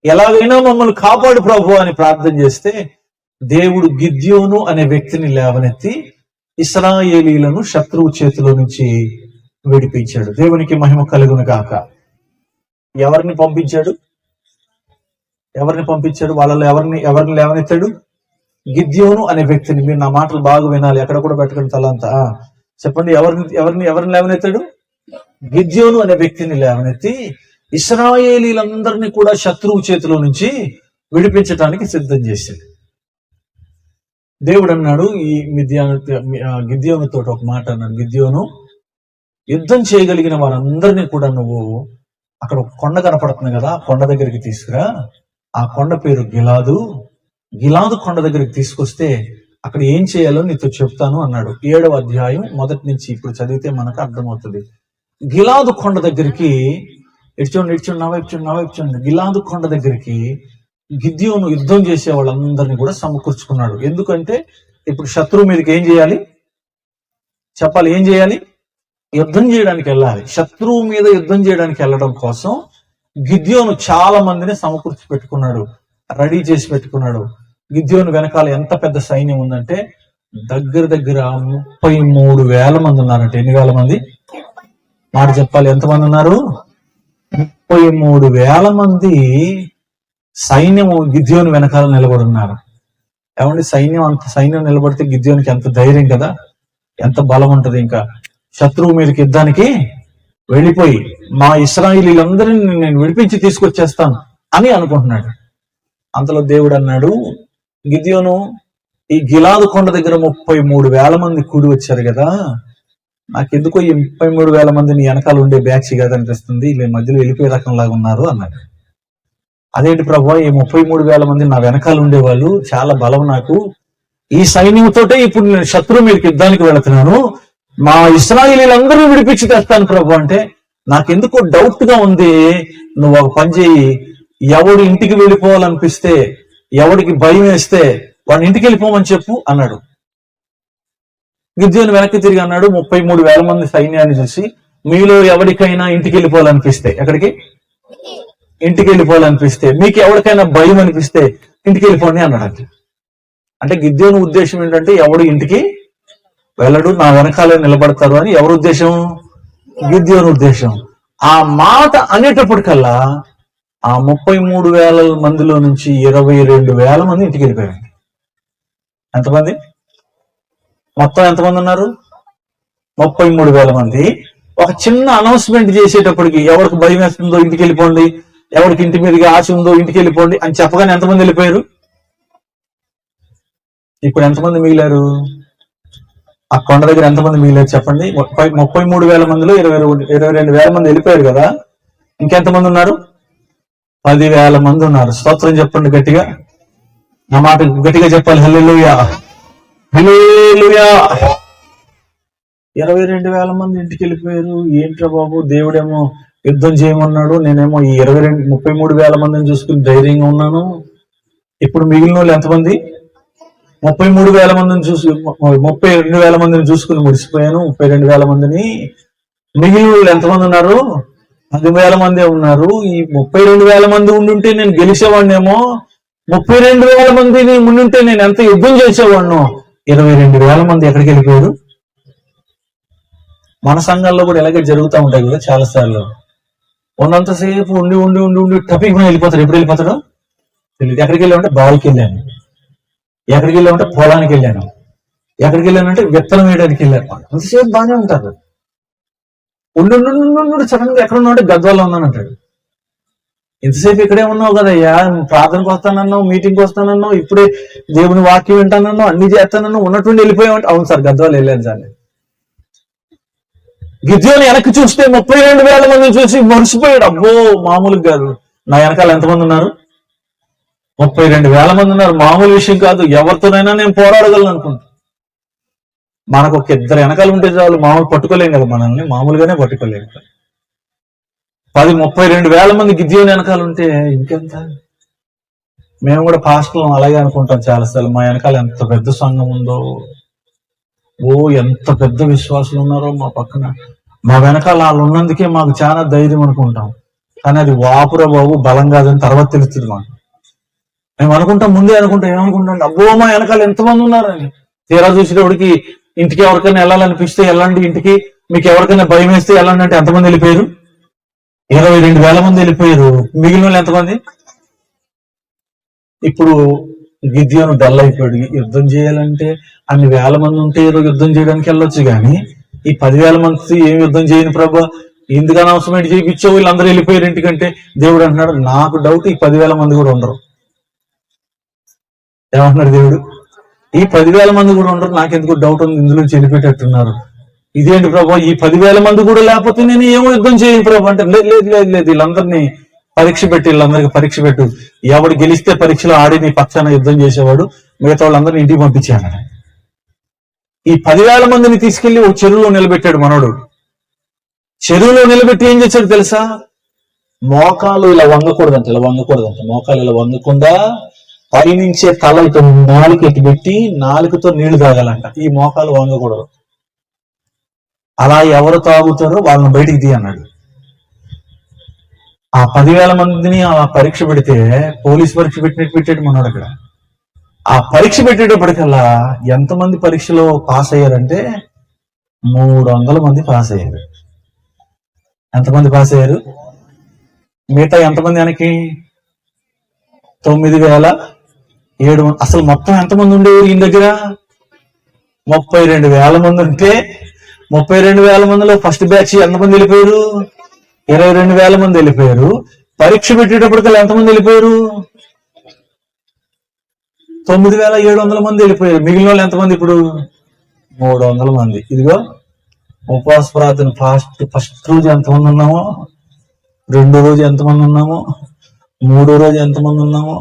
ఎలాగైనా మమ్మల్ని కాపాడు ప్రభు అని ప్రార్థన చేస్తే దేవుడు గిద్యోను అనే వ్యక్తిని లేవనెత్తి ఇశ్రాయేలీలను శత్రువు చేతిలో నుంచి విడిపించాడు. దేవునికి మహిమ కలుగును గాక. ఎవరిని పంపించాడు? వాళ్ళలో ఎవరిని లేవనెత్తాడు? గిద్యోను అనే వ్యక్తిని. మీరు నా మాటలు బాగా వినాలి, ఎక్కడ కూడా పెట్టకండి తలంతా. చెప్పండి, ఎవరిని లేవనెత్తాడు? గిద్యోను అనే వ్యక్తిని లేవనెత్తి ఇశ్రాయేలీలందరినీ కూడా శత్రువు చేతిలో నుంచి విడిపించడానికి సిద్ధం చేశాడు. దేవుడు అన్నాడు ఈ గిద్యోనుతో ఒక మాట అన్నాడు, గిద్యోను యుద్ధం చేయగలిగిన వారందరినీ కూడా నువ్వు అక్కడ ఒక కొండ కనపడుతుంది కదా, ఆ కొండ దగ్గరికి తీసుకురా. ఆ కొండ పేరు గిలాదు కొండ దగ్గరికి తీసుకొస్తే అక్కడ ఏం చేయాలో నీతో చెప్తాను అన్నాడు. 7వ అధ్యాయం మొదటి నుంచి ఇప్పుడు చదివితే మనకు అర్థమవుతుంది. గిలాదు కొండ దగ్గరికి నా వైపు చూడండి. గిలాదు కొండ దగ్గరికి గిద్యోను యుద్ధం చేసే వాళ్ళందరినీ కూడా సమకూర్చుకున్నాడు. ఎందుకంటే ఇప్పుడు శత్రువు మీదకి ఏం చేయాలి? చెప్పాలి, ఏం చేయాలి? యుద్ధం చేయడానికి వెళ్ళాలి. శత్రువు మీద యుద్ధం చేయడానికి వెళ్ళడం కోసం గిద్యోను చాలా మందిని సమకూర్చి పెట్టుకున్నాడు, రెడీ చేసి పెట్టుకున్నాడు. గిద్యోను వెనకాల ఎంత పెద్ద సైన్యం ఉందంటే దగ్గర 33,000 మంది ఉన్నారంటే. ఎన్ని వేల మంది? మాట చెప్పాలి, ఎంతమంది ఉన్నారు? 33,000 మంది సైన్యము గిద్యోను వెనకాల నిలబడి ఉన్నారు. ఏమండి, సైన్యం నిలబడితే గిద్యోనికి ఎంత ధైర్యం కదా, ఎంత బలం ఉంటది. ఇంకా శత్రువు మీదకి యుద్ధానికి వెళ్ళిపోయి మా ఇశ్రాయేలీలందరినీ నేను విడిపించి తీసుకొచ్చేస్తాను అని అనుకుంటున్నాడు. అంతలో దేవుడు అన్నాడు, గిద్యోను ఈ గిలాదు కొండ దగ్గర 33,000 మంది కూడి వచ్చారు కదా, నాకెందుకో ఈ 33,000 మంది నీ వెనకాల ఉండే బ్యాచ్ కాదనిపిస్తుంది, వీళ్ళ మధ్యలో వెళ్ళిపోయే రకంలాగా ఉన్నారు అన్నాడు. అదేంటి ప్రభు, ఈ 33,000 మంది నా వెనకాల ఉండేవాళ్ళు, చాలా బలం నాకు, ఈ సైన్యంతోటే ఇప్పుడు నేను శత్రువు మీదకి యుద్ధానికి వెళుతున్నాను, మా ఇశ్రాయేలీలందరూ విడిపించి తెస్తాను ప్రభు అంటే నాకెందుకో డౌట్ గా ఉంది. నువ్వు ఒక పని చేయి, ఎవడు ఇంటికి వెళ్ళిపోవాలనిపిస్తే, ఎవడికి భయం వేస్తే వాడిని ఇంటికి వెళ్ళిపోమని చెప్పు అన్నాడు. గిద్యోను వెనక్కి తిరిగి అన్నాడు, 33,000 మంది సైన్యాన్ని చూసి, మీలో ఎవరికైనా ఇంటికి వెళ్ళిపోవాలనిపిస్తే, ఎక్కడికి? ఇంటికి వెళ్ళిపోవాలనిపిస్తే, మీకు ఎవరికైనా భయం అనిపిస్తే ఇంటికి వెళ్ళిపోండి అన్నాడు. అంటే గిద్యోను ఉద్దేశం ఏంటంటే ఎవడు ఇంటికి వెళ్ళడు, నా వెనకాలే నిలబడతారు అని ఎవరి ఉద్దేశం? గిద్యోను ఉద్దేశం. ఆ మాట అనేటప్పటికల్లా ఆ 33,000 మందిలో నుంచి 22,000 మంది ఇంటికి వెళ్ళిపోయారు. ఎంతమంది? మొత్తం ఎంతమంది ఉన్నారు? 33,000 మంది. ఒక చిన్న అనౌన్స్మెంట్ చేసేటప్పటికి ఎవరికి భయం వేస్తుందో ఇంటికి వెళ్ళిపోండి, ఎవరికి ఇంటి మీదకి ఆశ ఉందో ఇంటికి వెళ్ళిపోండి అని చెప్పగానే ఎంతమంది వెళ్ళిపోయారు? ఇప్పుడు ఎంతమంది మిగిలారు? ఆ కొండ దగ్గర ఎంతమంది మిగిలారు చెప్పండి? 33,000 మందిలో 22,000 మంది వెళ్ళిపోయారు కదా, ఇంకెంతమంది ఉన్నారు? 10,000 మంది ఉన్నారు. స్తోత్రం చెప్పండి గట్టిగా, నా మాట గట్టిగా చెప్పాలి. హల్లెలూయా, హల్లెలూయా. 22,000 మంది ఇంటికి వెళ్ళిపోయారు. ఏంట్రా బాబు, దేవుడేమో యుద్ధం చేయమన్నాడు, నేనేమో ఈ 33,000 మందిని చూసుకుని ధైర్యంగా ఉన్నాను. ఇప్పుడు మిగిలిన వాళ్ళు ఎంతమంది? 33,000 మందిని 32,000 మందిని చూసుకుని ముడిసిపోయాను. 32,000 మందిని. మిగిలిన వాళ్ళు ఎంతమంది ఉన్నారు? 10,000 మందే ఉన్నారు. ఈ 32,000 మంది ఉండుంటే నేను గెలిచేవాడినేమో. 32,000 మందిని ఉండుంటే నేను ఎంత యుద్ధం చేసేవాడినో. 22,000 మంది ఎక్కడికి వెళ్ళిపోయారు? మన సంఘాల్లో కూడా ఇలాగే జరుగుతూ ఉంటాయి కదా చాలా సార్లు. ఉన్నంతసేపు ఉండి ఉండి ఉండి ఉండి టపిక్ మీద వెళ్ళిపోతాడు. ఎప్పుడు వెళ్ళిపోతాడు తెలియదు. ఎక్కడికి వెళ్ళామంటే బావికి వెళ్ళాను, ఎక్కడికి వెళ్ళామంటే పొలానికి వెళ్ళాను, ఎక్కడికి వెళ్ళానంటే విత్తనం వేయడానికి వెళ్ళాను. అంతసేపు బాగానే ఉంటారు. ఉండి సడన్ గా ఎక్కడ ఉన్నావు? గద్వాల్లో ఉన్నానంటాడు. ఇంతసేపు ఇక్కడే ఉన్నావు కదయ్యా, ప్రార్థనకు వస్తానన్నావు, మీటింగ్కి వస్తానన్నావు, ఇప్పుడే దేవుని వాక్యం వింటానన్నావు, అన్ని చేస్తానన్నావు, ఉన్నటువంటి వెళ్ళిపోయామంటే అవును సార్ గద్వాలు వెళ్ళాను సార్. గిద్యోని వెనక్కి చూస్తే 32,000 మందిని చూసి మరిసిపోయాడు. అబ్బో మామూలుగా కాదు. నా వెనకాల ఎంతమంది ఉన్నారు? 32,000 మంది ఉన్నారు. మామూలు విషయం కాదు. ఎవరితోనైనా నేను పోరాడగలను అనుకుంటా. మనకు ఒక ఇద్దరు వెనకాల ఉంటే చాలు, మామూలు పట్టుకోలేం కదా, మనల్ని మామూలుగానే పట్టుకోలేం. 32,000 మంది గిద్యోని వెనకాల ఉంటే ఇంకెంత. మేము కూడా పాస్టర్లు అలాగే అనుకుంటాం చాలాసార్లు. మా వెనకాల ఎంత పెద్ద సంఘం ఉందో, ఓ ఎంత పెద్ద విశ్వాసులు ఉన్నారో మా పక్కన, మా వెనకాల వాళ్ళు ఉన్నందుకే మాకు చాలా ధైర్యం అనుకుంటాం. కానీ అది వాపురా బాబు, బలం కాదని తర్వాత తెలుస్తుంది మాకు. మేము అనుకుంటాం, ముందే అనుకుంటాం, ఏమనుకుంటాం, అబ్బో మా వెనకాల ఎంతమంది ఉన్నారని. తీరా చూసేటప్పటికి ఇంటికి ఎవరికైనా వెళ్ళాలనిపిస్తే వెళ్ళండి, ఇంటికి మీకు ఎవరికైనా భయం వేస్తే వెళ్ళండి అంటే ఎంతమంది వెళ్ళిపోయారు? 22,000 మంది వెళ్ళిపోయారు. మిగిలిన వాళ్ళు ఎంతమంది? ఇప్పుడు గిద్యోను డల్ అయిపోయాడు. యుద్ధం చేయాలంటే అన్ని వేల మంది ఉంటే ఏదో యుద్ధం చేయడానికి వెళ్ళొచ్చు, కానీ ఈ 10,000 మంది ఏం యుద్ధం చేయను ప్రభా, ఎందుకు అనవసరమైన చేయించావు, వీళ్ళందరూ వెళ్ళిపోయారు ఇంటికంటే. దేవుడు అంటున్నాడు, నాకు డౌట్ ఈ 10,000 మంది కూడా ఉండరు. ఏమంటున్నాడు దేవుడు? ఈ 10,000 మంది కూడా ఉండరు, నాకెందుకు డౌట్ ఉంది, ఇందులో చెల్లిపెట్టేట్టున్నారు. ఇదేంటి ప్రభా, ఈ 10,000 మంది కూడా లేకపోతే నేను ఏమో యుద్ధం చేయను ప్రభా అంటే, లేదు లేదు లేదు లేదు, వీళ్ళందరినీ పరీక్ష పెట్టి, వీళ్ళందరికీ పరీక్ష పెట్టు, ఎవడు గెలిస్తే పరీక్షలో ఆడి నీ పక్షాన యుద్ధం చేసేవాడు, మిగతా వాళ్ళందరినీ ఇంటికి పంపించాను. ఈ 10,000 మందిని తీసుకెళ్లి ఒక చెరువులో నిలబెట్టాడు మనోడు. చెరువులో నిలబెట్టి ఏం చేశాడు తెలుసా? మోకాలు ఇలా వంగకూడదంట, ఇలా వంగకూడదంట, మోకాలు ఇలా వంగకుండా పైనుంచే తల ఇటు నాలుగు ఎటు పెట్టి నాలుగుతో నీళ్లు తాగాలంట. ఈ మోకాలు వంగకూడదు. అలా ఎవరు తాగుతారో వాళ్ళని బయటికి తీ అన్నాడు. ఆ 10,000 మందిని ఆ పరీక్ష పెడితే, పోలీస్ పరీక్ష పెట్టినట్టు పెట్టాడు మనోడు అక్కడ. ఆ పరీక్ష పెట్టేటప్పటికల్లా ఎంతమంది పరీక్షలో పాస్ అయ్యారంటే 300 మంది పాస్ అయ్యారు. ఎంతమంది పాస్ అయ్యారు? మిగతా ఎంతమంది వెనక్కి? 9,700. అసలు మొత్తం ఎంతమంది ఉండేవారు ఈయన దగ్గర? 32,000 మంది ఉంటే 32,000 మందిలో ఫస్ట్ బ్యాచ్ ఎంతమంది వెళ్ళిపోయారు? 22,000 మంది వెళ్ళిపోయారు. పరీక్ష పెట్టేటప్పటికల్లా ఎంతమంది వెళ్ళిపోయారు? 9,700 మంది వెళ్ళిపోయారు. మిగిలిన వాళ్ళు ఎంతమంది ఇప్పుడు? 300 మంది. ఇదిగో ఉపవాస ప్రార్థన ఫస్ట్ రోజు ఎంతమంది ఉన్నామో, రెండో రోజు ఎంతమంది ఉన్నామో, మూడో రోజు ఎంతమంది ఉన్నామో,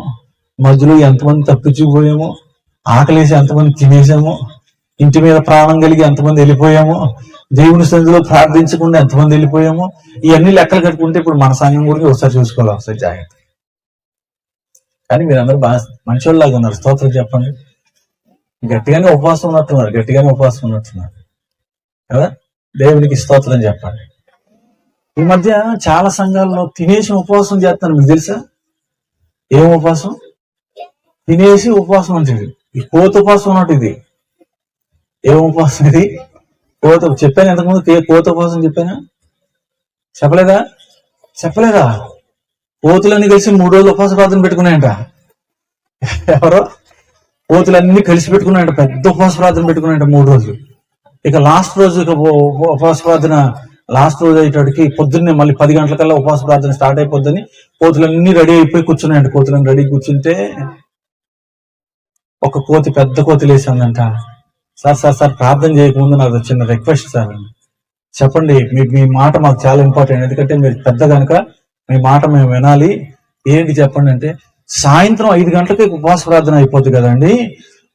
మధ్యలో ఎంతమంది తప్పించుకుపోయామో, ఆకలేసి ఎంతమంది తినేసామో, ఇంటి మీద ప్రాణం కలిగి ఎంతమంది వెళ్ళిపోయామో, దేవుని సన్నిధిలో ప్రార్థించకుండా ఎంతమంది వెళ్ళిపోయామో, ఇవన్నీ లెక్కలు కట్టుకుంటే ఇప్పుడు మన సంఘం గురించి ఒకసారి చూసుకోవాలి, ఒకసారి జాగ్రత్త. కానీ మీరందరూ బాగా మంచోళ్ళలాగా ఉన్నారు, స్తోత్రం చెప్పండి. గట్టిగానే ఉపవాసం ఉన్నట్టున్నారు, గట్టిగానే ఉపవాసం ఉన్నట్టున్నారు కదా. దేవునికి స్తోత్రం చెప్పండి. ఈ మధ్య చాలా సంఘాల్లో తినేసి ఉపవాసం చేస్తాను, మీకు తెలుసా? ఏం ఉపవాసం? తినేసి ఉపవాసం ఉంటుంది. ఈ కోత ఉపవాసం ఉన్నట్టు ఇది. ఏం ఉపవాసం ఇది? కోత. చెప్పాను ఎంతకుముందు కోత ఉపవాసం చెప్పానా? చెప్పలేదా? కోతులన్నీ కలిసి 3 రోజులు ఉపవాస ప్రార్థన పెట్టుకున్నాయంట. ఎవరో కోతులన్నీ కలిసి పెట్టుకున్నాయంట, పెద్ద ఉపవాస ప్రార్థన పెట్టుకున్నాయంట 3 రోజులు. ఇక లాస్ట్ రోజు ఉపవాస ప్రార్థన లాస్ట్ రోజు అయ్యేటడికి పొద్దున్నే మళ్ళీ 10 గంటలకల్లా ఉపవాస ప్రార్థన స్టార్ట్ అయిపోద్దని కోతులన్నీ రెడీ అయిపోయి కూర్చున్నాయంట. కోతులన్నీ రెడీ కూర్చుంటే ఒక కోతి, పెద్ద కోతి లేచిందంట. సార్ ప్రార్థన చేయకముందు నాకు చిన్న రిక్వెస్ట్ సార్, చెప్పండి, మీ మాట మాకు చాలా ఇంపార్టెంట్, ఎందుకంటే మీరు పెద్ద కనుక మీ మాట మేము వినాలి. ఏంటి చెప్పండి అంటే, సాయంత్రం 5 గంటలకి ఉపవాస ప్రార్థన అయిపోద్ది కదండి,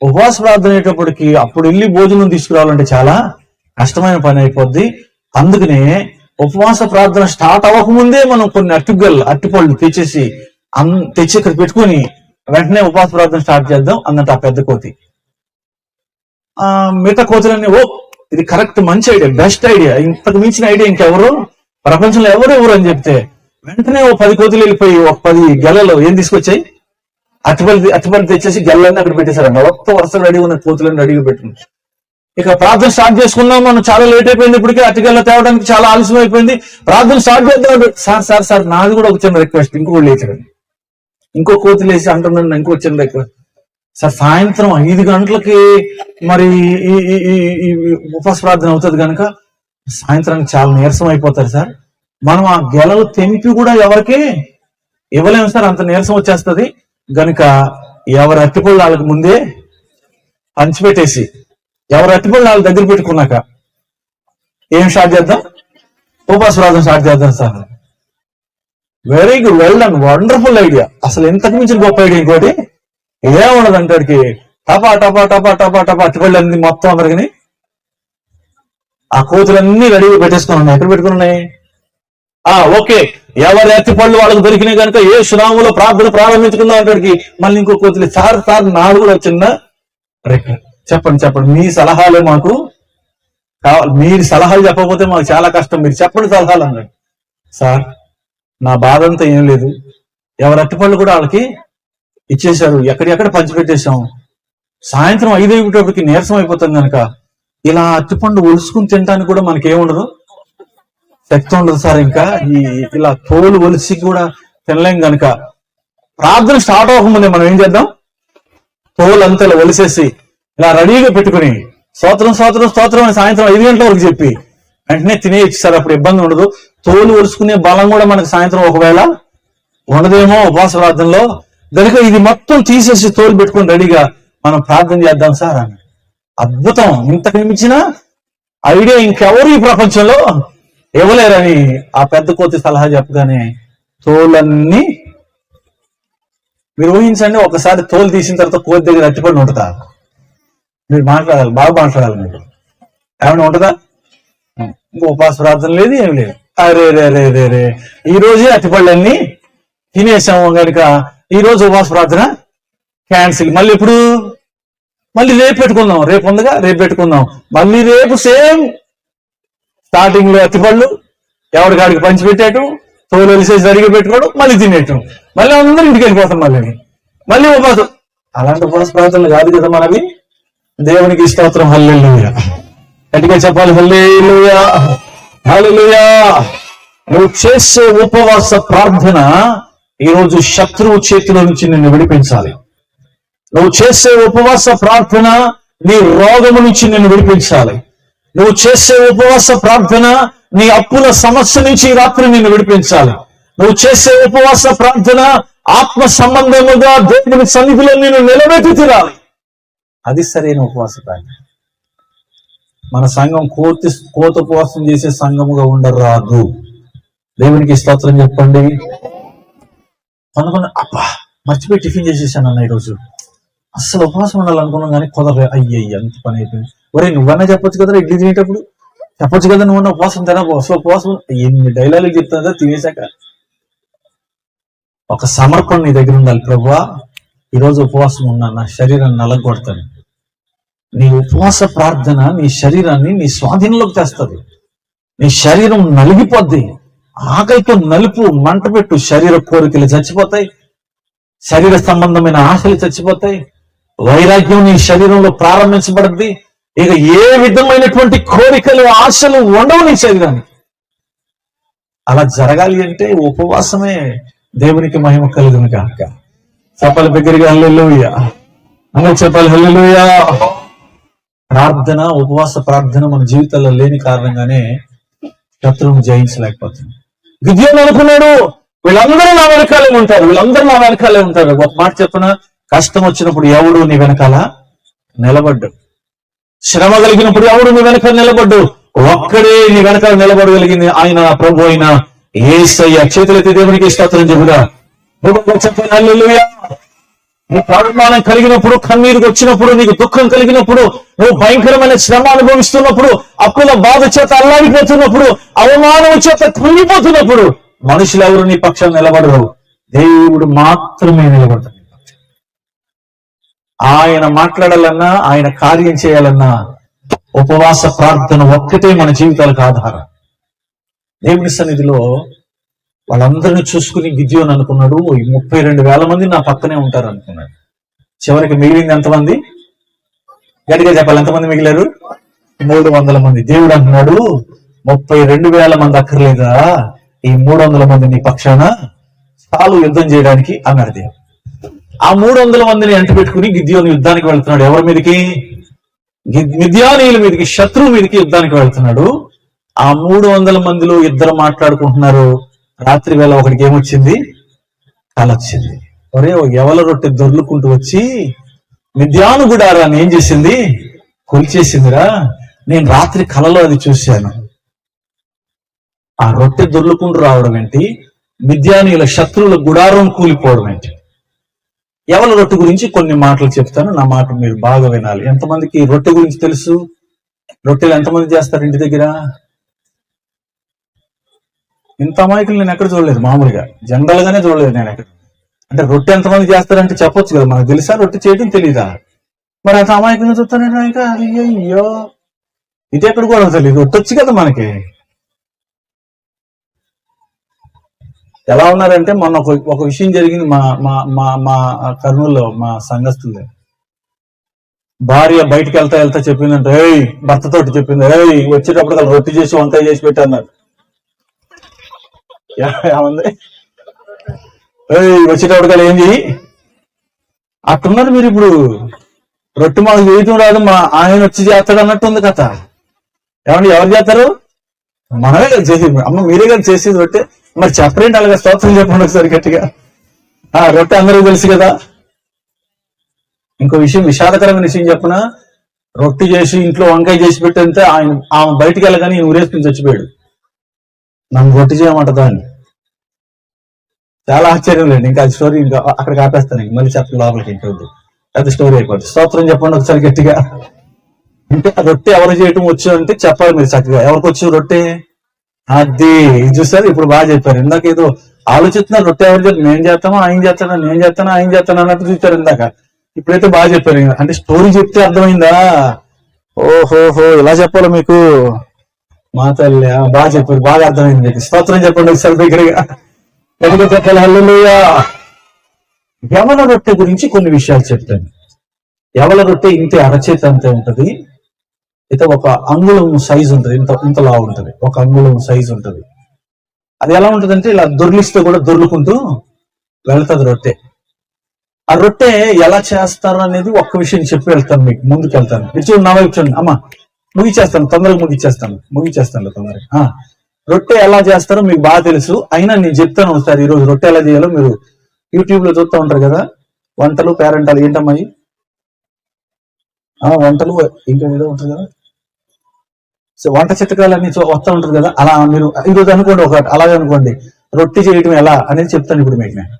ఉపవాస ప్రార్థన అయ్యేటప్పటికి అప్పుడు వెళ్ళి భోజనం తీసుకురావాలంటే చాలా కష్టమైన పని అయిపోద్ది. అందుకనే ఉపవాస ప్రార్థన స్టార్ట్ అవ్వకముందే మనం కొన్ని అరటిపళ్ళు తెచ్చి ఇక్కడ పెట్టుకుని వెంటనే ఉపవాస ప్రార్థన స్టార్ట్ చేద్దాం అన్నట్టు ఆ పెద్ద కోతి. మిగతా కోతులన్నీ ఇది కరెక్ట్, మంచి ఐడియా, బెస్ట్ ఐడియా, ఇంతకు మించిన ఐడియా ఇంకెవరు ప్రపంచంలో ఎవరు అని చెప్తే వెంటనే 10 కోతులు వెళ్ళిపోయి 10 గెలలు ఏం తీసుకొచ్చాయి, అరటిపళ్ళు తెచ్చేసి గెలలన్నీ అక్కడ పెట్టేశారండి. ఒక్క వరుస రెడీ ఉన్న కోతులన్నీ రెడీగా పెట్టుకుని ఇక ప్రార్థన స్టార్ట్ చేసుకున్నాం. మనం చాలా లేట్ అయిపోయింది, ఇప్పటికే అరటిగెల తేవడానికి చాలా ఆలస్యం అయిపోయింది. ప్రార్థన స్టార్ట్ చేద్దాం. సార్ నాది కూడా ఒక చిన్న రిక్వెస్ట్. ఇంకొకటి లేచారండి, ఇంకో కోతి లేచి అంటున్నాను, ఇంకో చిన్న రిక్వెస్ట్ సార్, సాయంత్రం 5 గంటలకి మరి ఈ ఉపవాస ప్రార్థన అవుతుంది కనుక సాయంత్రానికి చాలా నీరసం అయిపోతారు సార్. మనం ఆ గెలలు తెంపి కూడా ఎవరికి ఇవ్వలేము సార్, అంత నీరసం వచ్చేస్తుంది. గనుక ఎవరి అరటిపళ్ళు వాళ్ళకి ముందే పంచిపెట్టేసి ఎవరి అరటిపళ్ళు వాళ్ళ దగ్గర పెట్టుకున్నాక ఏం స్టార్ట్ చేద్దాం, ఉపవాస ప్రార్థన స్టార్ట్ చేద్దాం sir. Very good, well done, wonderful idea. అసలు ఇంతకు మించిన గొప్ప ఐడియా ఇంకోటి ఏముండదు అంటాడికి. టపా టపా టపా టపా టపా అరటిపళ్ళు అన్ని మొత్తం అందరికి ఆ కోతులన్నీ రెడీగా పెట్టేసుకుని ఉన్నాయి. ఎక్కడ పెట్టుకుని ఉన్నాయి? ఓకే, ఎవరి అరటిపళ్ళు వాళ్ళకి దొరికినాయి కనుక ఏ సునాములో ప్రార్థన ప్రారంభించుకుందాం అంటాడికి. మళ్ళీ ఇంకో కోతులు సార్ నాది కూడా వచ్చిందా? చెప్పండి, మీ సలహాలే మాకు కావాలి. మీరు సలహాలు చెప్పకపోతే మాకు చాలా కష్టం, మీరు చెప్పండి సలహాలు అన్నాడు. సార్ నా బాధ అంతా ఏం లేదు, ఎవరి అరటిపళ్ళు కూడా వాళ్ళకి ఇచ్చేశారు, ఎక్కడెక్కడ పంచిపెట్టేశాం. సాయంత్రం 5 అయ్యేటప్పటికి నీరసం అయిపోతుంది కనుక ఇలా అరటిపండు ఒలుసుకుని తినడానికి కూడా మనకేముండదు, శక్తి ఉండదు సార్. ఇంకా ఇలా తోలు ఒలిసి కూడా తినలేం కనుక ప్రార్థన స్టార్ట్ అవ్వకముందే మనం ఏం చేద్దాం, తోలు అంతా ఇలా ఒలిసేసి ఇలా రెడీగా పెట్టుకుని స్తోత్రం స్తోత్రం స్తోత్రం అని సాయంత్రం 5 గంటల వరకు చెప్పి వెంటనే తినేయచ్చు సార్. అప్పుడు ఇబ్బంది ఉండదు. తోలు ఒలుసుకునే బలం కూడా మనకు సాయంత్రం ఒకవేళ ఉండదేమో ఉపవాస ప్రార్థనలో. కనుక ఇది మొత్తం తీసేసి తోలు పెట్టుకుని రెడీగా మనం ప్రార్థన చేద్దాం సార్ అని. అద్భుతం, ఇంతకు మించిన ఐడియా ఇంకెవరు ఈ ప్రపంచంలో ఇవ్వలేరని ఆ పెద్ద కోతి సలహా చెప్పగానే తోలన్నీ మీరు ఊహించండి. ఒకసారి తోలు తీసిన తర్వాత కోతి దగ్గర అరటిపండు ఉంటుందా? మీరు మాట్లాడాలి, బాగా మాట్లాడాలి. మీరు ఏమైనా ఉంటుందా? ఉపవాస ప్రార్థన లేదు, ఏమి లేదు. అరే రే రే రే రే ఈ రోజే అరటిపళ్ళన్నీ తినేసాము కనుక ఈ రోజు ఉపవాస ప్రార్థన క్యాన్సిల్. మళ్ళీ ఇప్పుడు మళ్ళీ రేపు పెట్టుకుందాం, రేపు ఉందిగా రేపు పెట్టుకుందాం. మళ్ళీ రేపు సేమ్ స్టార్టింగ్ లో అరటిపళ్ళు ఎవరికాడికి పంచి పెట్టేయటం, తోలు వెలిసేసి అడిగి పెట్టుకోవడం, మళ్ళీ తినేయటం, మళ్ళీ అందరూ ఇంటికి వెళ్ళిపోతాం. మళ్ళీ ఉపవాసం. అలాంటి ఉపవాస ప్రార్థనలు కాదు కదా మనవి. దేవునికి స్తోత్రం, హల్లెలూయా. గట్టిగా చెప్పాలి, హల్లెలూయా హల్లెలూయా. నువ్వు చేసే ఉపవాస ప్రార్థన ఈరోజు శత్రువు చేతిలో నుంచి నిన్ను విడిపించాలి. నువ్వు చేసే ఉపవాస ప్రార్థన నీ రోగము నుంచి నిన్ను విడిపించాలి. నువ్వు చేసే ఉపవాస ప్రార్థన నీ అప్పుల సమస్య నుంచి ఈ రాత్రి నిన్ను విడిపించాలి. నువ్వు చేసే ఉపవాస ప్రార్థన ఆత్మ సంబంధముగా దేవుని సన్నిధిలో నిన్ను నిలబెట్టి తీరాలి. అది సరైన ఉపవాస ప్రార్థన. మన సంఘం కోత ఉపవాసం చేసే సంఘముగా ఉండరాదు. దేవునికి స్తోత్రం చెప్పండి. అబ్బా మర్చిపోయి టిఫిన్ చేసేసాను అన్న ఈరోజు, అస్సలు ఉపవాసం ఉండాలనుకున్నాం కానీ కుదరదు. అయ్యయ్య అంత పని అయిపోయింది. ఒరే నువ్వన్నా చెప్పొచ్చు కదా, ఇడ్లీ తినేటప్పుడు చెప్పొచ్చు కదా, నువ్వన్నా ఉపవాసం తిన, ఉపవాసం ఎన్ని డైలాగులు చెప్తున్నా తినేశాక. ఒక సమర్పణ నీ దగ్గర ఉండాలి. ప్రభువా ఈరోజు ఉపవాసం ఉన్నా, నా శరీరాన్ని నలగొడతాను. నీ ఉపవాస ప్రార్థన నీ శరీరాన్ని నీ స్వాధీనంలోకి తెస్తుంది. నీ శరీరం నలిగిపోద్ది. ఆకలితో నలుపు మంట పెట్టు, శరీర కోరికలు చచ్చిపోతాయి, శరీర సంబంధమైన ఆశలు చచ్చిపోతాయి, వైరాగ్యం నీ శరీరంలో ప్రారంభించబడుద్ది. ఇక ఏ విధమైనటువంటి కోరికలు ఆశలు ఉండవు నీ శరీరానికి. అలా జరగాలి అంటే ఉపవాసమే దేవునికి మహిమ కలుగును కాక. చెప్పాలి బిగ్గరగా హల్లెలూయా, అలా చెప్పాలి హల్లెలూయా. ప్రార్థన, ఉపవాస ప్రార్థన మన జీవితాల్లో లేని కారణంగానే శత్రువును జయించలేకపోతుంది. గిద్యోను అనుకున్నాడు, వీళ్ళందరూ నా వెనకాలే ఉంటారు, వీళ్ళందరూ నా వెనకాలే ఉంటారు. ఒక మాట చెప్పిన, కష్టం వచ్చినప్పుడు ఎవడు నీ వెనకాల నిలబడ్డు, శ్రమ కలిగినప్పుడు ఎవడు నీ వెనకాల నిలబడ్డు, ఒక్కడే నీ వెనకాల నిలబడగలిగింది ఆయన ప్రభు అయిన యేసయ్య. చేతులైతే దేవునికి స్తోత్రం చెబుదా. చెప్పండి హల్లెలూయా. నీకు అవమానం కలిగినప్పుడు, కన్నీరు వచ్చినప్పుడు, నీకు దుఃఖం కలిగినప్పుడు, నువ్వు భయంకరమైన శ్రమ అనుభవిస్తున్నప్పుడు, అప్పుల బాధ చేత అల్లాడిపోతున్నప్పుడు, అవమానం చేత కృంగిపోతున్నప్పుడు మనుషులు ఎవరు నీ పక్షాన్ని నిలబడరు, దేవుడు మాత్రమే నిలబడతాడు. ఆయన మాట్లాడాలన్నా, ఆయన కార్యం చేయాలన్నా ఉపవాస ప్రార్థన ఒక్కటే మన జీవితాలకు ఆధారం. దేవుని సన్నిధిలో వాళ్ళందరినీ చూసుకుని గిద్యోను అనుకున్నాడు, 32,000 మంది నా పక్కనే ఉంటారు అనుకున్నాడు. చివరికి మిగిలింది ఎంతమంది? గట్టిగా చెప్పాలి, ఎంతమంది మిగిలారు? 300 మంది. దేవుడు అంటున్నాడు, 32,000 మంది అక్కర్లేదా, ఈ 300 మంది నీ పక్షాన చాలు యుద్ధం చేయడానికి అన్నాడు దేవుడు. ఆ 300 మందిని ఎంట పెట్టుకుని గిద్యోను యుద్ధానికి వెళ్తున్నాడు. ఎవరి మీదకి? మిద్యానీయుల మీదకి, శత్రువు మీదకి యుద్ధానికి వెళ్తున్నాడు. ఆ 300 మందిలో ఇద్దరు మాట్లాడుకుంటున్నారు. రాత్రి వేళ ఒకడికి ఏమొచ్చింది? కల వచ్చింది. ఒరే, ఎవల రొట్టె దొర్లుకుంటూ వచ్చి మిద్యాను గుడారాన్ని ఏం చేసింది? కొలిచేసిందిరా. నేను రాత్రి కలలో అది చూశాను. ఆ రొట్టె దొర్లుకుంటూ రావడం ఏంటి? మిద్యానీయుల శత్రువుల గుడారం కూలిపోవడం ఏంటి? ఎవల రొట్టె గురించి కొన్ని మాటలు చెప్తాను, నా మాట మీరు బాగా వినాలి. ఎంతమందికి రొట్టె గురించి తెలుసు? రొట్టెలు ఎంతమంది చేస్తారు ఇంటి దగ్గర? ఇంత అమాయకులు నేను ఎక్కడ చూడలేదు. మామూలుగా జనరల్ గానే చూడలేదు నేను ఎక్కడ. అంటే రొట్టె ఎంతమంది చేస్తారంటే చెప్పొచ్చు కదా, మనకు తెలుసా? రొట్టె చేయడం తెలీదా? మరి అంత అమాయకులను చూస్తాను ఇంకా. అయ్యో, ఇది ఎక్కడ కూడా తెలియదు. రొట్టె వచ్చి కదా మనకి. ఎలా ఉన్నారంటే మొన్న ఒక విషయం జరిగింది మా మా మా మా కర్నూలులో. మా సంఘస్థులే భార్య బయటికి వెళ్తా చెప్పిందంటే, భర్తతోటి చెప్పింది, వచ్చేటప్పుడు వాళ్ళు రొట్టె చేసి వంకాయ చేసి పెట్టన్నారు. ఏమంది? వచ్చేటప్పుడు ఏంది అట్టున్నారు మీరు. ఇప్పుడు రొట్టె మాకు చేయటం రాదు, మా ఆయన వచ్చి చేస్తాడు అన్నట్టు ఉంది కథ. ఏమండి, ఎవరు చేస్తారు? మనమే కదా చేసేది. అమ్మ మీరే కదా చేసేది రొట్టె. మరి చెప్పరేంటి అలాగే? స్తోత్రం చెప్పండి ఒకసారి గట్టిగా. రొట్టె అందరికీ తెలుసు కదా. ఇంకో విషయం, విషాదకరమైన విషయం చెప్పనా? రొట్టె చేసి ఇంట్లో వంకాయ చేసి పెట్టంతే ఆమె బయటికి వెళ్ళగానే ఈయన ఊరేసుకుని చచ్చిపోయాడు. నన్ను రొట్టె చేయమంటదా అని. చాలా ఆశ్చర్యం లేండి. ఇంకా అది స్టోరీ ఇంకా అక్కడికి ఆపేస్తాను. మళ్ళీ చెప్ప లోపలికి ఇంకొద్దు, అది స్టోరీ అయిపోతుంది. స్తోత్రం చెప్పండి ఒకసారి గట్టిగా. అంటే ఆ రొట్టె ఎవరు చేయటం వచ్చు అంటే చెప్పాలి మీరు చక్కగా. ఎవరికి వచ్చు రొట్టె? అది చూసారు, ఇప్పుడు బాగా చెప్పారు. ఇందాక ఏదో ఆలోచిస్తున్నారు, రొట్టె ఎవరు చేస్తారు? నేను చేస్తామా ఆయన చేస్తానా, నేను చేస్తానా ఆయన చేస్తాను అన్నట్టు చూసారు ఇందాక. ఇప్పుడైతే బాగా చెప్పారు. అంటే స్టోరీ చెప్తే అర్థమైందా? ఓహోహో, ఇలా చెప్పాలి మీకు. మా తల్లి బాగా చెప్పారు, బాగా అర్థమైంది మీకు. స్తోత్రం చెప్పండి ఒకసారి దగ్గరగా. ఎదుగు చెప్పాలి. హల్లెలూయా. యవల రొట్టె గురించి కొన్ని విషయాలు చెప్తాను. యవల రొట్టె ఇంతే, అరచేత అంతే ఉంటది. అయితే ఒక అంగుళం సైజు ఉంటుంది, ఇంతలా ఉంటది. ఒక అంగుళం సైజు ఉంటది. అది ఎలా ఉంటదంటే ఇలా దొర్లిస్తే కూడా దొర్లుకుంటూ వెళ్తుంది రొట్టె. ఆ రొట్టె ఎలా చేస్తారు అనేది ఒక్క విషయం చెప్పి వెళ్తాను మీకు, ముందుకు వెళ్తాను. ఇచ్చు నా వైపు చూడండి. అమ్మా ముగిచేస్తాను, తొందరగా ముగిచేస్తాను తొందరగా. రొట్టె ఎలా చేస్తారో మీకు బాగా తెలుసు, అయినా నేను చెప్తాను ఒకసారి. ఈరోజు రొట్టె ఎలా చేయాలో మీరు యూట్యూబ్ లో చూస్తూ ఉంటారు కదా, వంటలు పేరెంటాలు ఏంటమ్మా వంటలు ఇంకా ఏదో ఉంటుంది కదా, సో వంట చిట్కాలు అన్ని వస్తూ ఉంటారు కదా. అలా మీరు ఈరోజు అనుకోండి, అలాగే అనుకోండి రొట్టె చేయటం ఎలా అనేది చెప్తాను ఇప్పుడు మీకు. నేను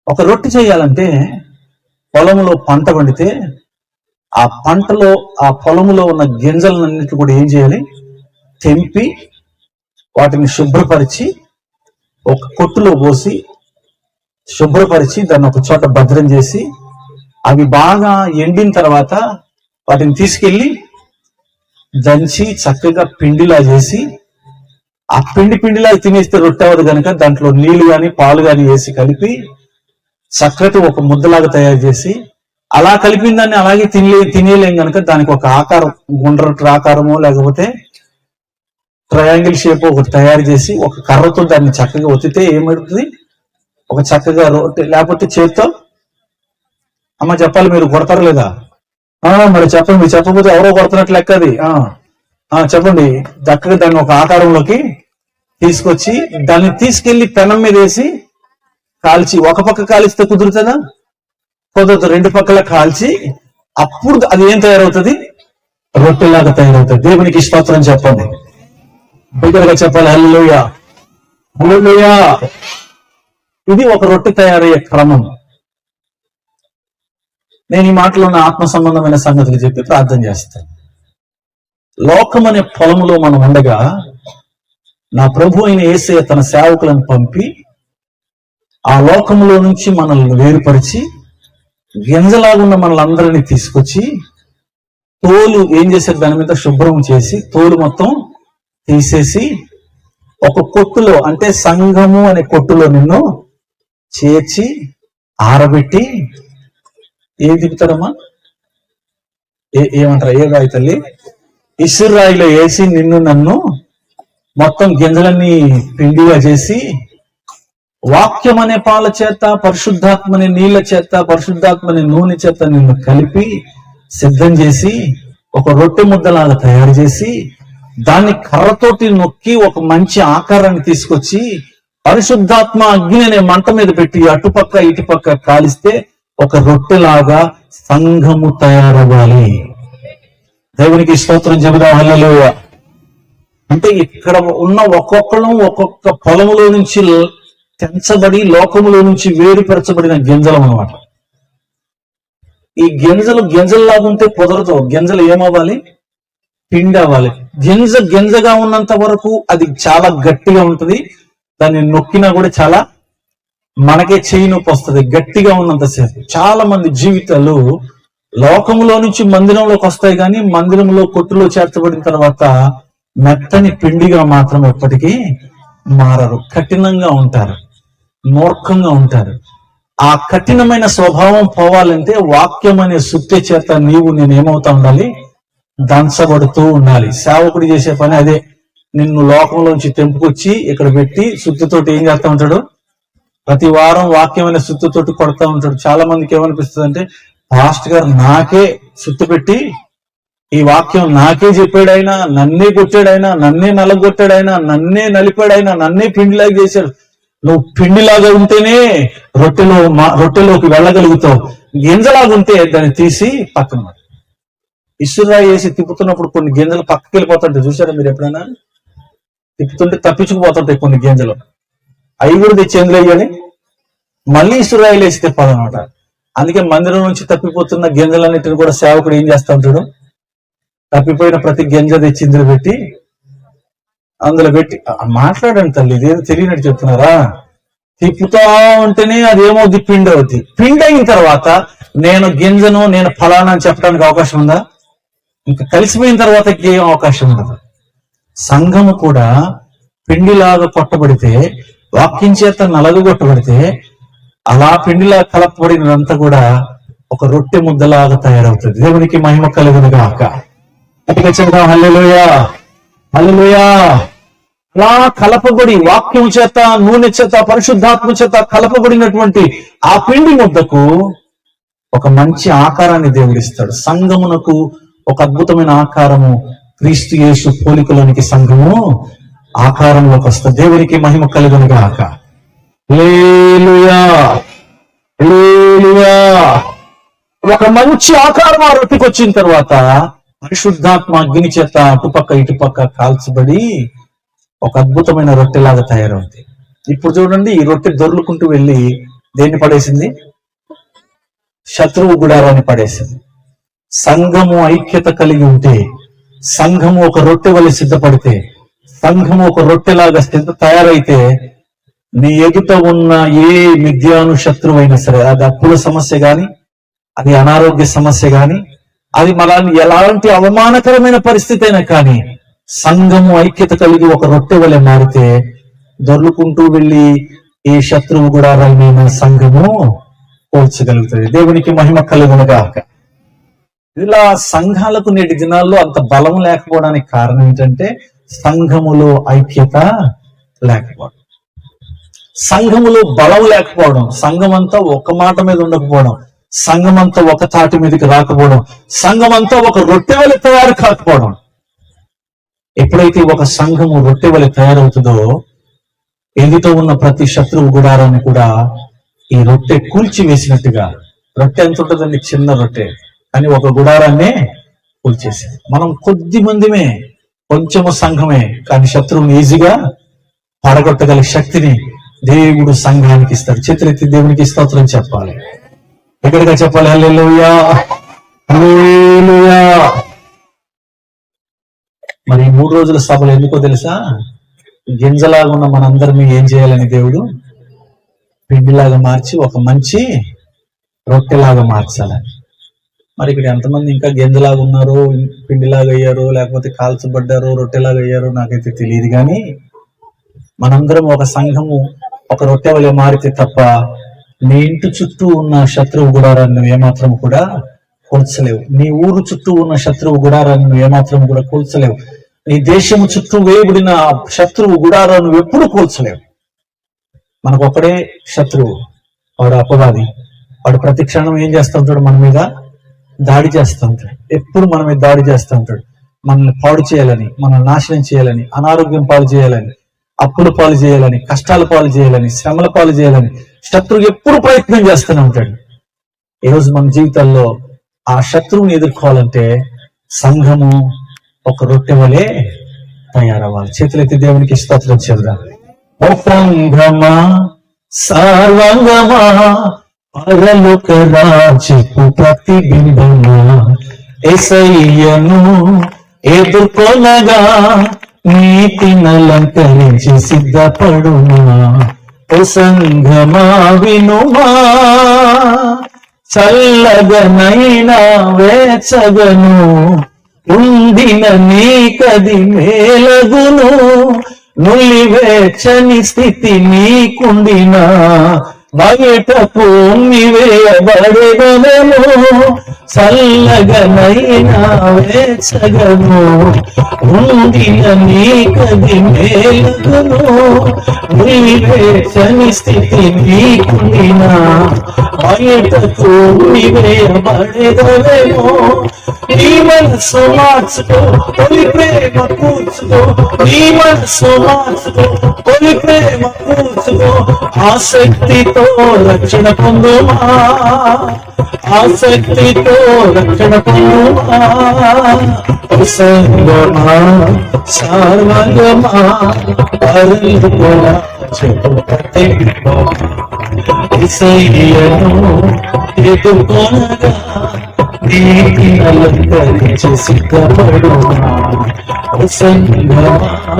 ఒక రొట్టె చేయాలంటే పొలంలో పంట పండితే ఆ పంటలో, ఆ పొలంలో ఉన్న గింజలన్నిటి కూడా ఏం చేయాలి? తెంపి వాటిని శుభ్రపరిచి ఒక కొట్టులో పోసి శుభ్రపరిచి దాన్ని ఒక చోట భద్రం చేసి, అవి బాగా ఎండిన తర్వాత వాటిని తీసుకెళ్లి దంచి చక్కగా పిండిలా చేసి, ఆ పిండిలా తినేస్తే రొట్టె అవ్వదు కనుక దాంట్లో నీళ్లు గాని పాలు గాని వేసి కలిపి చక్కటి ఒక ముద్దలాగా తయారు చేసి, అలా కలిపిన దాన్ని అలాగే తినేలేం కనుక దానికి ఒక ఆకారం, గుండ్రటి ఆకారమో లేకపోతే ట్రయాంగిల్ షేప్ ఒకటి తయారు చేసి ఒక కర్రతో దాన్ని చక్కగా ఒత్తితే ఏమవుతుంది? ఒక చక్కగా రొట్టె. లేకపోతే చేత్తో, అమ్మ చెప్పాలి, మీరు కొడతారు లేదా? మరి చెప్పండి, మీరు చెప్పకపోతే ఎవరో కొడుతున్నట్లు లెక్క అది. చెప్పండి. చక్కగా దాన్ని ఒక ఆకారంలోకి తీసుకొచ్చి దాన్ని తీసుకెళ్లి పెనం మీద వేసి కాల్చి, ఒక పక్క కాలిస్తే కుదురుతుందా? కుదరదు. రెండు పక్కల కాల్చి అప్పుడు అది ఏం తయారవుతుంది? రొట్టెలాగా తయారవుతుంది. దేవునికి స్తోత్రం చెప్పండి, బిగ్గరగా చెప్పాలి. హల్లెలూయా, హల్లెలూయా. ఇది ఒక రొట్టె తయారయ్యే క్రమం. నేను ఈ మాటలో ఉన్న ఆత్మ సంబంధమైన సంగతులు చెప్పి ప్రార్థన చేస్తాను. లోకం అనే పొలములో మనం ఉండగా నా ప్రభు అయిన యేసయ్య తన సేవకులను పంపి ఆ లోకములో నుంచి మనల్ని వేరుపరిచి గింజలాగున్న మనలందరినీ తీసుకొచ్చి తోలు ఏం చేశారు, దాని మీద శుభ్రం చేసి తోలు మొత్తం తీసేసి ఒక కొట్టులో, అంటే సంఘము అనే కొట్టులో నిన్ను చేర్చి ఆరబెట్టి ఏం తిప్పుతారమ్మా, ఏమంటారు, ఏ రాయి తల్లి, ఇసురాయిలో వేసి నిన్ను నన్ను మొత్తం గింజలన్నీ పిండిగా చేసి వాక్యం అనే పాల చేత, పరిశుద్ధాత్మని నీళ్ల చేత, పరిశుద్ధాత్మని నూనె చేత నిన్ను కలిపి సిద్ధం చేసి ఒక రొట్టె ముద్దలాగా తయారు చేసి దాన్ని కర్రతోటి నొక్కి ఒక మంచి ఆకారాన్ని తీసుకొచ్చి పరిశుద్ధాత్మ అగ్ని అనే మంట మీద పెట్టి అటుపక్క ఇటుపక్క కాలిస్తే ఒక రొట్టెలాగా సంఘము తయారవ్వాలి. దేవునికి స్తోత్రం చెబుదాం. హల్లెలూయా. అంటే ఇక్కడ ఉన్న ఒక్కొక్కరం ఒక్కొక్క పొలములో నుంచి తెంచబడి లోకములో నుంచి వేరుపరచబడిన గింజలం అన్నమాట. ఈ గింజల్లాగా ఉంటే కుదరదు. గింజలు ఏమవ్వాలి, పిండి అవ్వాలి. గింజగా ఉన్నంత వరకు అది చాలా గట్టిగా ఉంటుంది. దాన్ని నొక్కినా కూడా చాలా మనకే చేయి నొప్పి వస్తుంది గట్టిగా ఉన్నంతసేపు. చాలా మంది జీవితాలు లోకములో నుంచి మందిరంలోకి వస్తాయి, కానీ మందిరంలో కొట్టులో చేర్చబడిన తర్వాత మెత్తని పిండిగా మాత్రం ఎప్పటికీ మారరు. కఠినంగా ఉంటారు, మూర్ఖంగా ఉంటారు. ఆ కఠినమైన స్వభావం పోవాలంటే వాక్యం అనే సుత్తి చేత నేను ఏమవుతా ఉండాలి, దంచబడుతూ ఉండాలి. సేవకుడు చేసే పని అదే. నిన్ను లోకంలోంచి తెంపుకొచ్చి ఇక్కడ పెట్టి సుత్తితోటి ఏం చేస్తా ఉంటాడు, ప్రతి వారం వాక్యమైన సుత్తితోటి కొడతా ఉంటాడు. చాలా మందికి ఏమనిపిస్తుంది అంటే, పాస్టర్ గారు నాకే సుత్తి పెట్టి ఈ వాక్యం నాకే చెప్పాడైనా, నన్నే కొట్టాడైనా, నన్నే నలగొట్టాడైనా, నన్నే నలిపాడైనా, నన్నే పిండిలాగా చేశాడు. నువ్వు పిండిలాగా ఉంటేనే రొట్టెలోకి వెళ్ళగలుగుతావు. గింజలాగా ఉంటే దాన్ని తీసి పక్కన ఇసురాయి వేసి తిప్పుతున్నప్పుడు కొన్ని గింజలు పక్కకి వెళ్ళిపోతుంటాయి. చూసారా మీరు ఎప్పుడైనా? తిప్పుతుంటే తప్పించుకుపోతుంటాయి కొన్ని గింజలు. అవి కూడా తెచ్చి ఎందులో వేయాలి, మళ్ళీ ఇసురాయిలు వేసి తిప్పాలన్నమాట. అందుకే మందిరం నుంచి తప్పిపోతున్న గింజలన్నిటిని కూడా సేవకుడు ఏం చేస్తా ఉంటాడు, తప్పిపోయిన ప్రతి గింజ తెచ్చి ఇందులో పెట్టి మాట్లాడండి తల్లి, ఇదేదో తెలియనట్టు చెప్తున్నారా? తిప్పుతా ఉంటేనే అదేమవుద్ది, పిండి అవుద్ది. పిండి అయిన తర్వాత నేను గింజను, నేను ఫలానా అని చెప్పడానికి అవకాశం ఉందా? ఇంకా కలిసిపోయిన తర్వాత ఏం అవకాశం ఉండదు. సంఘము కూడా పిండిలాగా కొట్టబడితే, వాక్యం చేత నలగొట్టబడితే, అలా పిండిలా కలపబడినంతా కూడా ఒక రొట్టె ముద్దలాగా తయారవుతుంది. దేవునికి మహిమ కలుగును గాక. హల్లెలూయా, హల్లెలూయా. అలా కలపబడి వాక్యం చేత, నూనె చేత, పరిశుద్ధాత్మ చేత కలపబడినటువంటి ఆ పిండి ముద్దకు ఒక మంచి ఆకారాన్ని దేవుడిస్తాడు. సంఘమునకు ఒక అద్భుతమైన ఆకారము, క్రీస్తు యేసు పోలికలోనికి సంఘము ఆకారంలోకి వస్తుంది. దేవునికి మహిమ కలుగును గాక. హల్లెలూయా, హల్లెలూయా. ఒక మంచి ఆకారం ఆ రొట్టెకి వచ్చిన తర్వాత పరిశుద్ధాత్మ అగ్ని చేత అటుపక్క ఇటుపక్క కాల్చబడి ఒక అద్భుతమైన రొట్టెలాగా తయారవుతుంది. ఇప్పుడు చూడండి, ఈ రొట్టె దొర్లుకుంటూ వెళ్ళి దేన్ని పడేసింది, శత్రువు గుడారాన్ని పడేసింది. సంఘము ఐక్యత కలిగి ఉంటే, సంఘము ఒక రొట్టె వలె సిద్ధపడితే, సంఘము ఒక రొట్టెలాగా తయారైతే, నీ ఎదుట ఉన్న ఏ మిథ్యాను శత్రువు అయినా సరే, అది అప్పుల సమస్య గాని, అది అనారోగ్య సమస్య గాని, అది మనల్ని ఎలాంటి అవమానకరమైన పరిస్థితి అయినా కానీ, సంఘము ఐక్యత కలిగి ఒక రొట్టె వలె మారితే దొర్లుకుంటూ వెళ్ళి ఈ శత్రువు గుడారాలైన సంఘము పోల్చగలుగుతుంది. దేవునికి మహిమ కలుగును గాక. ఇలా సంఘాలకు నేటి దినాల్లో అంత బలం లేకపోవడానికి కారణం ఏంటంటే, సంఘములో ఐక్యత లేకపోవడం, సంఘములో బలం లేకపోవడం, సంఘమంతా ఒక మాట మీద ఉండకపోవడం, సంఘమంతా ఒక తాటి మీదకి రాకపోవడం, సంఘమంతా ఒక రొట్టె వలె తయారు కాకపోవడం. ఎప్పుడైతే ఒక సంఘము రొట్టె వలె తయారవుతుందో, ఎదుట ఉన్న ప్రతి శత్రువు గుడారాన్ని కూడా ఈ రొట్టె కూల్చి వేసినట్టుగా, రొట్టె ఎంత ఉంటుందండి, చిన్న రొట్టె, కానీ ఒక గుడారాన్నే కూల్చేసింది. మనం కొద్ది మందిమే, కొంచెము సంఘమే, కానీ శత్రువుని ఈజీగా పడగొట్టగల శక్తిని దేవుడు సంఘానికి ఇస్తాడు. చేతులెత్తి దేవునికి స్తోత్రం చెప్పాలి. ఇక్కడిగా చెప్పాలి హల్లెలూయా, హల్లెలూయా. మరి ఈ 3 రోజుల సభలు ఎందుకో తెలుసా? గింజలాగా ఉన్న మనందరినీ ఏం చేయాలని దేవుడు పిండిలాగా మార్చి ఒక మంచి రొట్టెలాగా మార్చాలని. మరి ఇక్కడ ఎంతమంది ఇంకా గింజలాగా ఉన్నారో, పిండిలాగా అయ్యారో, లేకపోతే కాల్చబడ్డారో, రొట్టెలాగా అయ్యారో నాకైతే తెలియదు. కానీ మనందరం ఒక సంఘము, ఒక రొట్టె వలె మారితే తప్ప నీ ఇంటి చుట్టూ ఉన్న శత్రువు గుడారాన్ని నువ్వు ఏమాత్రం కూడా కూల్చలేవు. నీ ఊరు చుట్టూ ఉన్న శత్రువు గుడారాన్ని నువ్వు ఏమాత్రం కూడా కూల్చలేవు. నీ దేశము చుట్టూ వేయబడిన శత్రువు గుడారాన్ని నువ్వు ఎప్పుడు కూల్చలేవు. మనకు ఒకడే శత్రువు, వాడు అపవాది. వాడు ప్రతి క్షణం ఏం చేస్తూ ఉంటాడు? మన మీద దాడి చేస్తూ ఉంటాడు. ఎప్పుడు మన మీద దాడి చేస్తూ ఉంటాడు. మనల్ని పాడు చేయాలని, మనల్ని నాశనం చేయాలని, అనారోగ్యం పాలు చేయాలని, అప్పుల పాలు చేయాలని, కష్టాల పాలు చేయాలని, శ్రమల పాలు చేయాలని శత్రువు ఎప్పుడు ప్రయత్నం చేస్తూనే ఉంటాడు. ఈరోజు మన జీవితాల్లో ఆ శత్రువుని ఎదుర్కోవాలంటే సంఘము ఒక రొట్టె వలె తయారవ్వాలి. చేతులైతే దేవునికి స్తోత్రం చెందాం. ఓ సంఘమా, సర్వంగమా, పరలోక రాజ్యపు ప్రతిబింబమా, యేసయ్యను ఎదుర్కొనగా నీతినలంకరించి సిద్ధపడుమా. ఓ సంఘమా వినుమా, చల్లగనైనా వేచగను, ఉండిన నీకది మేలగును. నులివేచని స్థితి నీకుండిన బయటకు వేయబడేదనేమో. చల్లగనైనా వేచగను, ఉండిన నీకది మేలగును. నులివేచని స్థితి నీకుండిన బయటకు వేయబడేదనేమో. నీ మనసు మార్చుకో, తొలి ప్రేమ కూర్చుకో. నీ మనసు మార్చుకో, తొలి ప్రేమ కూర్చుకో. ఆసక్తితో రక్షణ పొందుమా, ఆసక్తితో రక్షణ పొందుమా. సంగమా, సర్వంగమా, పరలోక రాజ్యపు ప్రతిబింబమా, యేసయ్యను ఎదుర్కొనగా నీతినలంకరించి సిద్ధపడుమా. సంగమా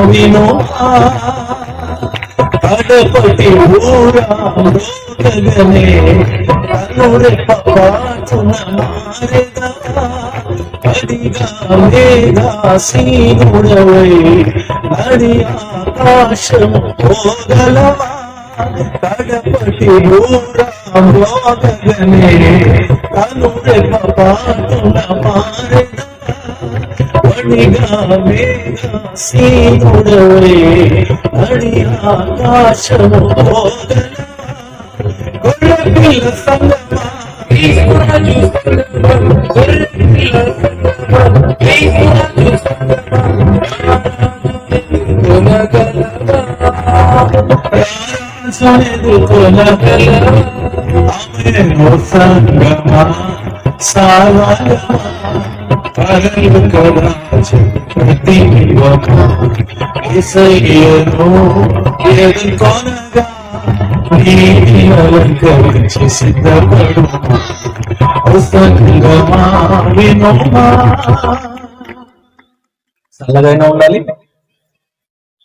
వినుమా, కడపటి ఊరాగనే కనురెప్పపాటున మారెదా. అడిగా మేఘాసీనుడవై నడి ఆకాశము పోగలవా. కడపటి ఊరాగనే కనురెప్పపాటున మారెదా. అడిగా మేఘాసీనుడవై నడి ఆకాశము పోగలవా. గొర్రెపిల్ల సంగమా, ఈశ్వరాజు సంగమా, గొర్రెపిల్ల సంగమా, ఈశ్వరాజు సంగమా, కొనగలవా, రాజునెదు కొనగలవా. ఆమెను సంగమా, సావగమా, పరలోక రాజ్యపు ప్రతిబింబమా, యేసయ్యను ఎదుర్కొనగా నీతినలంకరించి సిద్ధపడుమా. సంగమా వినుమా. చల్లగానే ఉండాలి,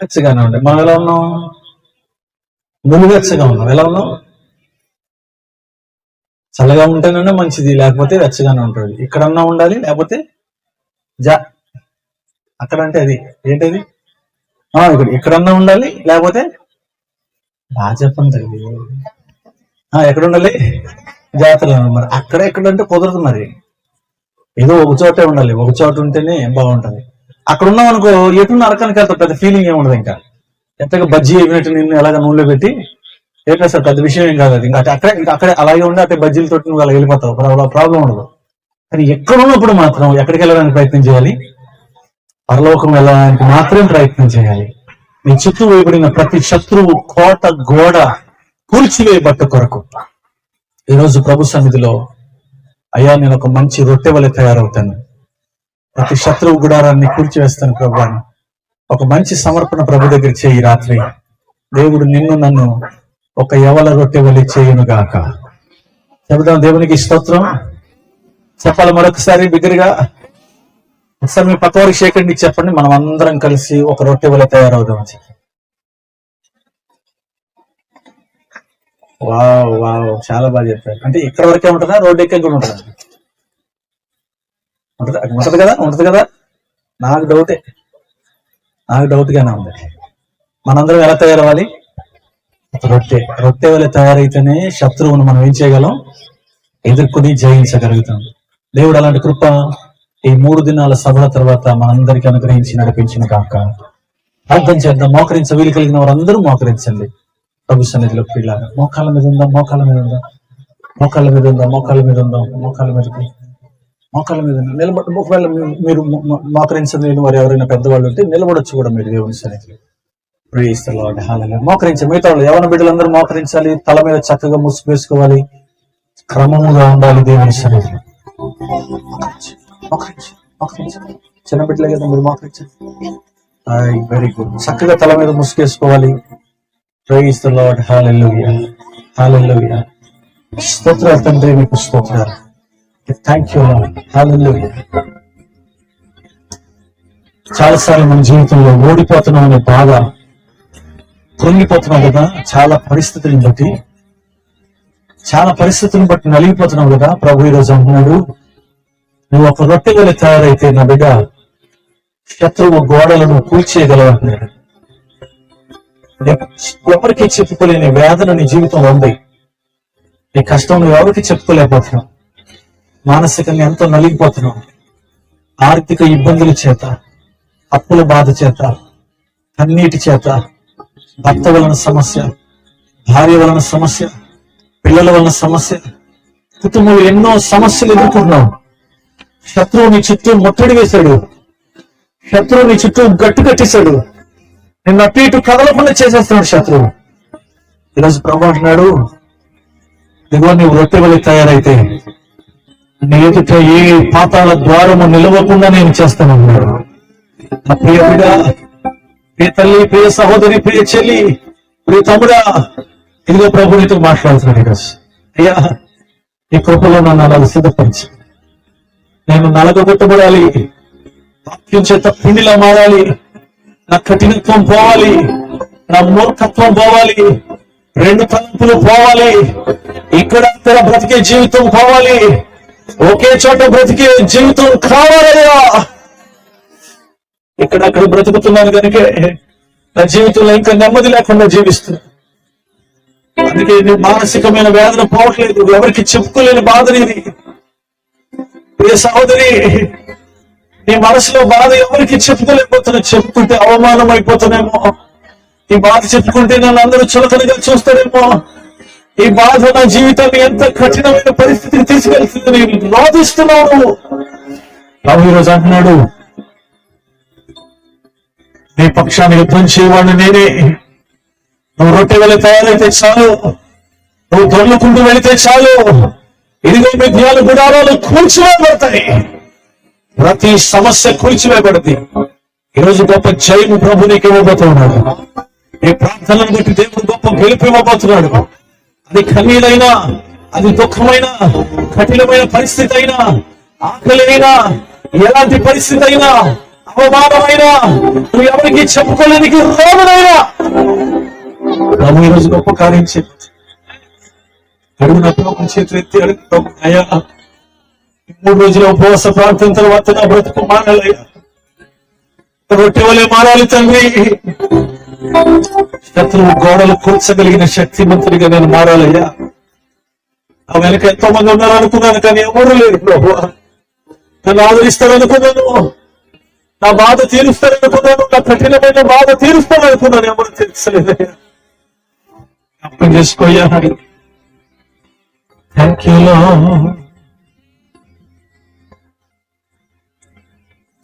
వెచ్చగానే ఉండాలి. మనం ఎలా ఉన్నాం? వెచ్చగా ఉన్నాం. ఎలా ఉన్నాం? చల్లగా ఉంటేనే మంచిది, లేకపోతే వెచ్చగానే ఉంటుంది. ఇక్కడన్నా ఉండాలి, లేకపోతే అక్కడ అంటే అది ఏంటది? ఇక్కడన్నా ఉండాలి, లేకపోతే బాగా చెప్పండి తల్లి. ఎక్కడ ఉండాలి? జాతరలో. మరి అక్కడ ఎక్కడంటే కుదరదు. మరి ఏదో ఒక చోటే ఉండాలి. ఒక చోట ఉంటేనే బాగుంటది. అక్కడ ఉన్నాం అనుకో, ఎటు నరకానికి వెళ్తా, పెద్ద ఫీలింగ్ ఏముండదు. ఇంకా ఎంతగా బజ్జీ అయినట్టు నిన్ను ఎలాగ నూనెలో పెట్టి ఏంటో సార్ పెద్ద విషయం ఏం కాదు. ఇంకా అక్కడే అలాగే ఉండి అట్టే బజ్జీలతో నువ్వు అలా వెళ్ళిపోతావు, ప్రాబ్లం ఉండదు. కానీ ఎక్కడ ఉన్నప్పుడు మాత్రం ఎక్కడికి వెళ్ళడానికి ప్రయత్నం చేయాలి? పరలోకం వెళ్ళడానికి మాత్రమే ప్రయత్నం చేయాలి. నీ చుట్టూ వేయబడిన ప్రతి శత్రువు కోట గోడ కూల్చివేయబట్ట కొరకు ఈరోజు ప్రభు సన్నిధిలో, అయ్యా నేను ఒక మంచి రొట్టె వలె తయారవుతాను, ప్రతి శత్రువు గుడారాన్ని కూల్చివేస్తాను ప్రభు అని ఒక మంచి సమర్పణ ప్రభు దగ్గర చేయి. రాత్రి దేవుడు నిన్ను నన్ను ఒక యవల రొట్టె వలె చేయును గాక. చెబుదాం దేవునికి స్తోత్రం. చెప్పాలి మరొకసారి బిగ్గరగా. ఒకసారి మీ పక్క వారికి షేక్ హ్యాండ్ చెప్పండి. మనం అందరం కలిసి ఒక రొట్టె వల్ల తయారవుదాం అని చెప్పి. వావ్ వావ్, చాలా బాగా చెప్పారు. అంటే ఇక్కడ వరకే ఉంటుందా, రోడ్డు ఎక్కే కూడా ఉంటుందా? ఉంటది కదా. నాకు డౌట్గానే ఉంది. మనందరం ఎలా తయారవ్వాలి? రొట్టె వల్ల తయారైతేనే శత్రువును మనం ఏం చేయగలం? ఎదుర్కొని జయించగలుగుతాం. దేవుడు అలాంటి కృప ఈ 3 దినాల సభల తర్వాత మనందరికీ అనుగ్రహించి నడిపించిన కాక. అర్థం చేద్దాం. వీలు కలిగిన వారందరూ మోకరించండి ప్రభు సన్నిధిలో. పిల్లలు మోకాళ్ళ మీద ఉందాం. నిలబడి ఒకవేళ మీరు మోకరించలేని వారు ఎవరైనా పెద్దవాళ్ళు ఉంటే నిలబడొచ్చు కూడా మీరు దేవుని సన్నిధిలో. Praise the Lord. హల్లెలూయా. మోకరించండి. మిగతా వాళ్ళు యవన బిడ్డలందరూ మోకరించాలి. తల మీద చక్కగా ముసుగు వేసుకోవాలి. క్రమముగా ఉండాలి దేవుని సన్నిధిలో. చిన్న బిడ్డలే కదా మీరు మోకరించండి. Very good. చక్కగా తల మీద ముసుగేసుకోవాలి. Praise the Lord. హల్లెలూయా. స్తోత్రాలు తండ్రి, మీకు స్తోత్రాలు. Thank you Lord. హల్లెలూయా. చాలాసార్లు మన జీవితంలో ఓడిపోతున్నాం అనే బాధ, కృంగిపోతున్నాం కదా, చాలా పరిస్థితులను బట్టి నలిగిపోతున్నావు కదా. ప్రభు ఈరోజు అంటున్నాడు, నువ్వు ఒక రొట్టె వలె తయారైతే నా బిడ్డ శత్రువు గోడలను కూల్చేయగలవు అంటున్నాడు. ఎవరికి చెప్పుకోలేని వేదన నీ జీవితంలో ఉంది. నీ కష్టం నువ్వు ఎవరికి చెప్పుకోలేకపోతున్నావు. మానసికంగా ఎంతో నలిగిపోతున్నావు. ఆర్థిక ఇబ్బందుల చేత, అప్పుల బాధ చేత, కన్నీటి చేత, భర్త వలన సమస్య, భార్య వలన సమస్య, పిల్లల వలన సమస్య, కుటుంబంలో ఎన్నో సమస్యలు ఎదుర్కొన్నావు. శత్రువు నీ చుట్టూ ముట్టడి వేశాడు. శత్రువు నీ చుట్టూ గట్టు కట్టేశాడు. నిన్ను అటు ఇటు కదలకుండా చేసేస్తున్నాడు శత్రువు. ఈరోజు ప్రభు అంటున్నాడు, ఇదిగో నీవు రొట్టె వలె తయారైతే నీ ఎదుట ఏ పాతాళ ద్వారము నిలవకుండా నేను చేస్తానన్నాడు. నా ప్రియ బిడ్డ, ప్రియ తల్లి, ప్రియ సహోదరి, ప్రియ చెల్లి, ప్రియ తమ్ముడా, ఇదిగో ప్రభు నీతో మాట్లాడుతున్నాడు ఈరోజు. అయ్యా, ఈ కృపలో నన్ను అలా సిద్ధపరిచి నేను నలగొట్టబడాలి. వాక్యం చేత పిండిలా మారాలి. నా కఠినత్వం పోవాలి. నా మూర్ఖత్వం పోవాలి. 2 తలంపులు పోవాలి. ఇక్కడ బ్రతికే జీవితం పోవాలి. ఒకే చోట బ్రతికే జీవితం కావాలయ్యా. ఇక్కడక్కడ బ్రతుకుతున్నాను కనుక నా జీవితంలో ఇంకా నెమ్మది లేకుండా జీవిస్తున్నా. అందుకే నీ మానసికమైన వేదన పోవట్లేదు. ఎవరికి చెప్పుకోలేని బాధ నీది. ప్రియ సహోదరి, నీ మనసులో బాధ ఎవరికి చెప్పుకోలేకపోతున్నా. చెప్పుకుంటే అవమానం అయిపోతానేమో. ఈ బాధ చెప్పుకుంటే నన్ను అందరూ చులకనగా చూస్తారేమో. ఈ బాధ నా జీవితాన్ని ఎంత కఠినమైన పరిస్థితికి తీసుకెళ్తుందని రోధిస్తున్నావు. ప్రభు ఈరోజు అంటున్నాడు, నీ పక్షాన్ని యుద్ధం చేయవాడిని నేనే. నువ్వు రొట్టె వలె తయారైతే చాలు. నువ్వు దొర్లుకుంటూ వెళితే చాలు. ఇదిగో మిథ్యాల గుడారాలు కూల్చివేయబడతాయి. ప్రతి సమస్య కూల్చివేయబడింది. ఈరోజు గొప్ప జయం ప్రభు నీకు ఇవ్వబోతున్నాడు. ఈ ప్రార్థనను బట్టి దేవుడు గొప్ప గెలుపు ఇవ్వబోతున్నాడు. అది కన్నీరైనా, అది దుఃఖమైనా, కఠినమైన పరిస్థితి అయినా, ఆకలి అయినా, ఎలాంటి పరిస్థితి అయినా, అవమానమైనా, నువ్వు ఎవరికి చెప్పుకోలేనికి రోగునైనా ప్రభు ఈరోజు గొప్ప కార్యం చేస్తుంది. అడుగున ప్రభు చేతులు ఎత్తి అడుగు, అయ్యా 3 రోజుల ఉపవాస ప్రార్థన తర్వాత నా బ్రతుకు మారాలయ్యా. రొట్టె వలె మారాలి తండ్రి. శత్రువు గోడలు కూర్చగలిగిన శక్తిమంతుడిగా నేను మారాలయ్యా. ఆ వెనక ఎంతో మంది ఉన్నారు అనుకున్నాను, కానీ ఎవరు లేరు ప్రభు. నన్ను ఆదరిస్తారనుకున్నాను, నా బాధ తీరుస్తారనుకున్నాను, నా కఠినమైన బాధ తీరుస్తారనుకున్నాను. ఎవరు తెలుసలేదయ్యా. అర్థం చేసుకోయ్యా. Thank you Lord.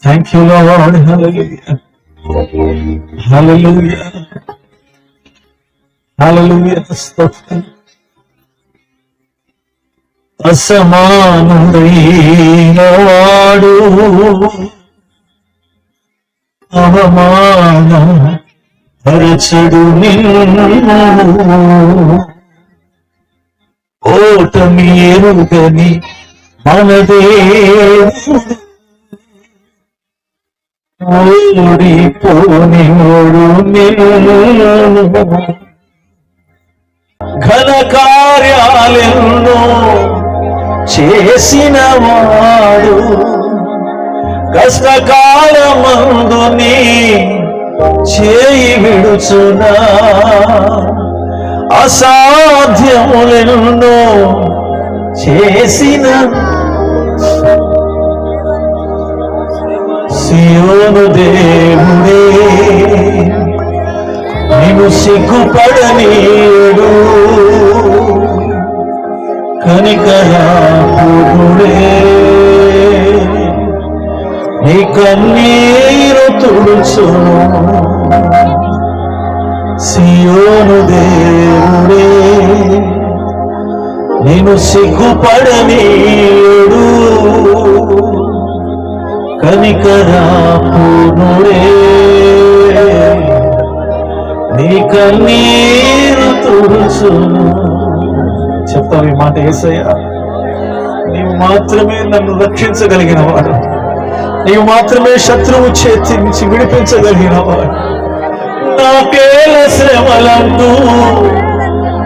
Thank you Lord. Hallelujah. Hallelujah. Hallelujah. స్తోత్రం. అసమానుడైన వాడు అవమానం పరచడు నిన్ను. ఓటమి ఎరుగని మన దేవుడు ఓడిపోనివాడు నేను. ఘన కార్యాలెన్నో చేసిన వాడు కష్టకాలమందు నీ చేయి విడుచునా. అసాధ్యములెన్నో చేసిన సియోను దేవుడే నిన్ను సిగ్గుపడనీయుడు. కనికరాపుడే నీ కన్నీరు తుడుచును. సియోను దేవుడే నిన్ను సిగ్గుపడనీయుడు. కనికరాపుడే నీ కన్నీరు తుడుచును. చెప్తావు ఈ మాట, యేసయ్యా నీవు మాత్రమే నన్ను రక్షించగలిగిన వాడు, నీవు మాత్రమే శత్రువు చేతి నుంచి విడిపించగలిగిన వాడు. నాకేల శ్రమలంటూ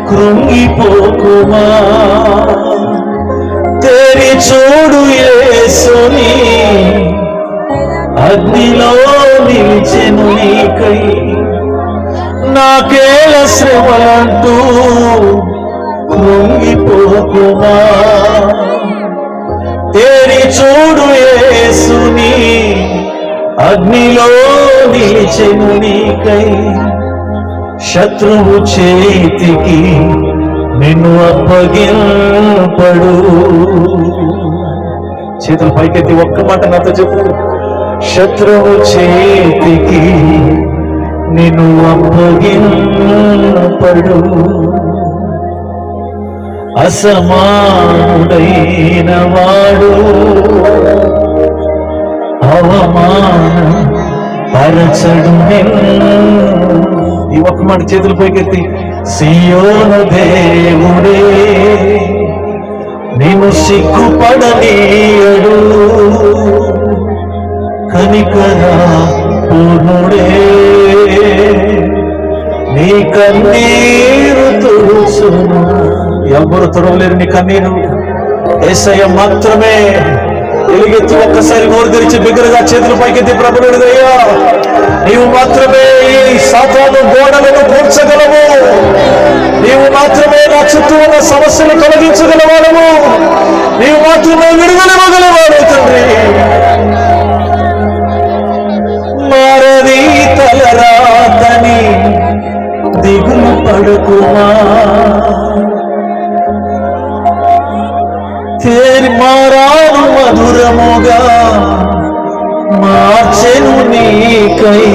కృంగిపోకుమా, తెరి చూడు యేసుని అగ్నిలో నిలిచెను నీకై. నాకేల శ్రమలంటూ కృంగిపోకుమా, తెరి చూడు యేసుని అగ్నిలో నిలిచెను నీకై. శత్రువు చేతికి నిన్ను అప్పగింపడు. చేతులు పైకెత్తి ఒక్క మాట నాతో చెప్పు. శత్రువు చేతికి నిన్ను అప్పగింపడు. అసమానుడైన వాడు అవమాన పరచడు నిన్ను. ఈ ఒక్క మాట చేతులు పైకెత్తి. సియోను దేవుడే నిన్ను సిగ్గుపడనీయడు. కనికరా పూర్ణుడే నీ కన్నీరు తుడుచును. ఎవరు తుడవలేరు నీ కన్నీరు, యేసయ్య మాత్రమే. ఎలుగెత్తి ఒక్కసారి నోరు తెరిచి బిగ్గరగా చేతులు పైకెత్తి ప్రభువునయ్యా, నీవు మాత్రమే ఈ సాతాను గోడలను కూర్చగలవు, నీవు మాత్రమే నా చుట్టూ ఉన్న సమస్యలు తొలగించగలవాడము, నీవు మాత్రమే విడుదలవ్వగలవాడు తండ్రి. మారది తలరాతని దిగులు పడుకుమా, తేరి మారాను మధురముగా మార్చెను నీకై.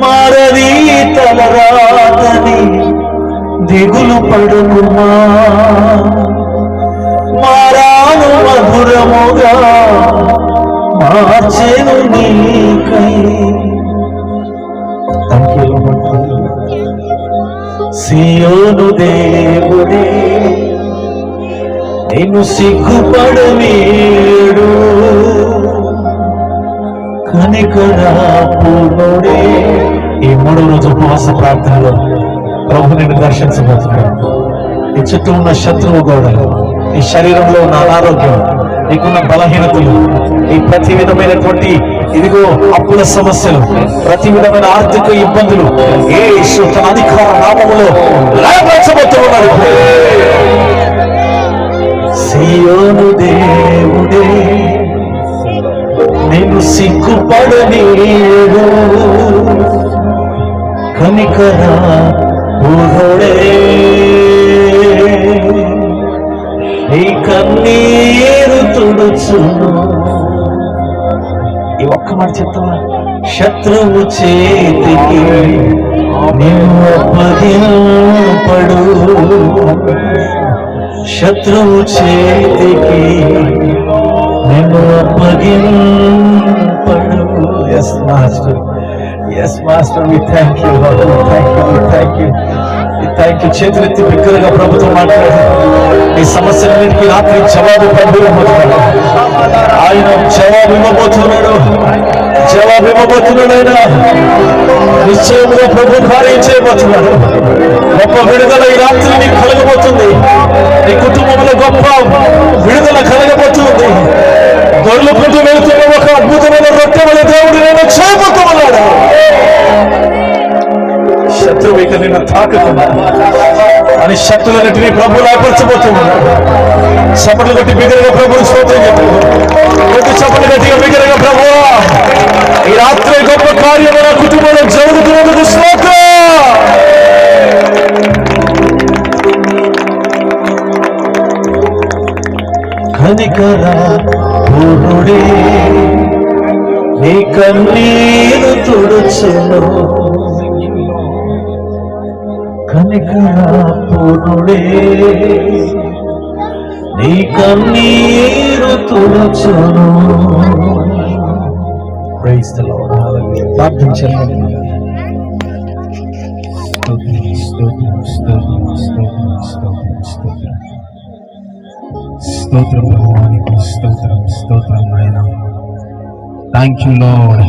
మారది తలరాతని దిగులు పడుకుమా, మారాను మధురముగా మార్చెను నీకై. సియోను దేవుడే నిన్ను సిగ్గుపడనీయుడు. కనికరాపుడే. ఈ 3వ రోజు ఉపవాస ప్రార్థనలో ప్రభు నిన్ను దర్శించబోతున్నాడు. ఈ చుట్టూ ఉన్న శత్రువు గోడలు, ఈ శరీరంలో ఉన్న అనారోగ్యం, నీకున్న బలహీనతలు, ఈ ప్రతి విధమైనటువంటి ఇదిగో అప్పుల సమస్యలు, ప్రతి విధమైన ఆర్థిక ఇబ్బందులు యేసు తన అధికార నామములో లయపరచబోతున్నాడు. సియోను దేవుడే నిన్ను సిగ్గుపడనీయుడు. కనికరా పూర్ణుడే నీ కన్నీరు తుడుచును. ఈ ఒక్క మాట చెప్తావా? శత్రువు చేతికి నిన్ను అప్పగింపడు. శత్రువు చేతికి నిన్ను అప్పగింపడు. Yes, Master. We thank you, Lord. We thank you. Thank you. చేతులెత్తి బిగ్గరగా ప్రభుత్వం మాట్లాడు. ఈ సమస్యలన్నింటికీ రాత్రి జవాబు ప్రభు ఇవ్వబోతున్నాడు. ఆయన జవాబు ఇవ్వబోతున్నాడు. జవాబు ఇవ్వబోతున్నాడు. ఆయన నిశ్చయముగా ప్రభు కార్యం చేయబోతున్నాడు. గొప్ప విడుదల ఈ రాత్రి నీకు కలగబోతుంది. నీ కుటుంబంలో గొప్ప విడుదల కలగబోతుంది. దొర్లుకుంటూ వెళుతున్న ఒక అద్భుతమైన రొట్టె వల్ల దేవుడు నేను చేయబోతున్నాడు. శత్రువు ఇక నిన్ను తాకకుండా అని శత్రువులన్నింటినీ ప్రభు ఏర్పరచబోతున్నాడు. చప్పట్లు కొట్టి బిగ్గరగా ప్రభువు స్తోత్రం చెప్పు. కొద్ది చప్పట్లు గట్టిగా బిగ్గరగా ప్రభువా ఈ రాత్రి గొప్ప కార్యం నా కుటుంబంలో జరుగుతున్నందుకు స్తోత్రం. కనికర పూర్ణుడే నీ కన్నీరు తుడుచును. కనికర పూర్ణుడే నీ కన్నీరు తుడుచును. Praise the Lord. హల్లెలూయా. ప్రార్థన చేయండి. స్తోత్రం భగవానికి స్తోత్రం స్తోత్రం నాయన. Thank you lord.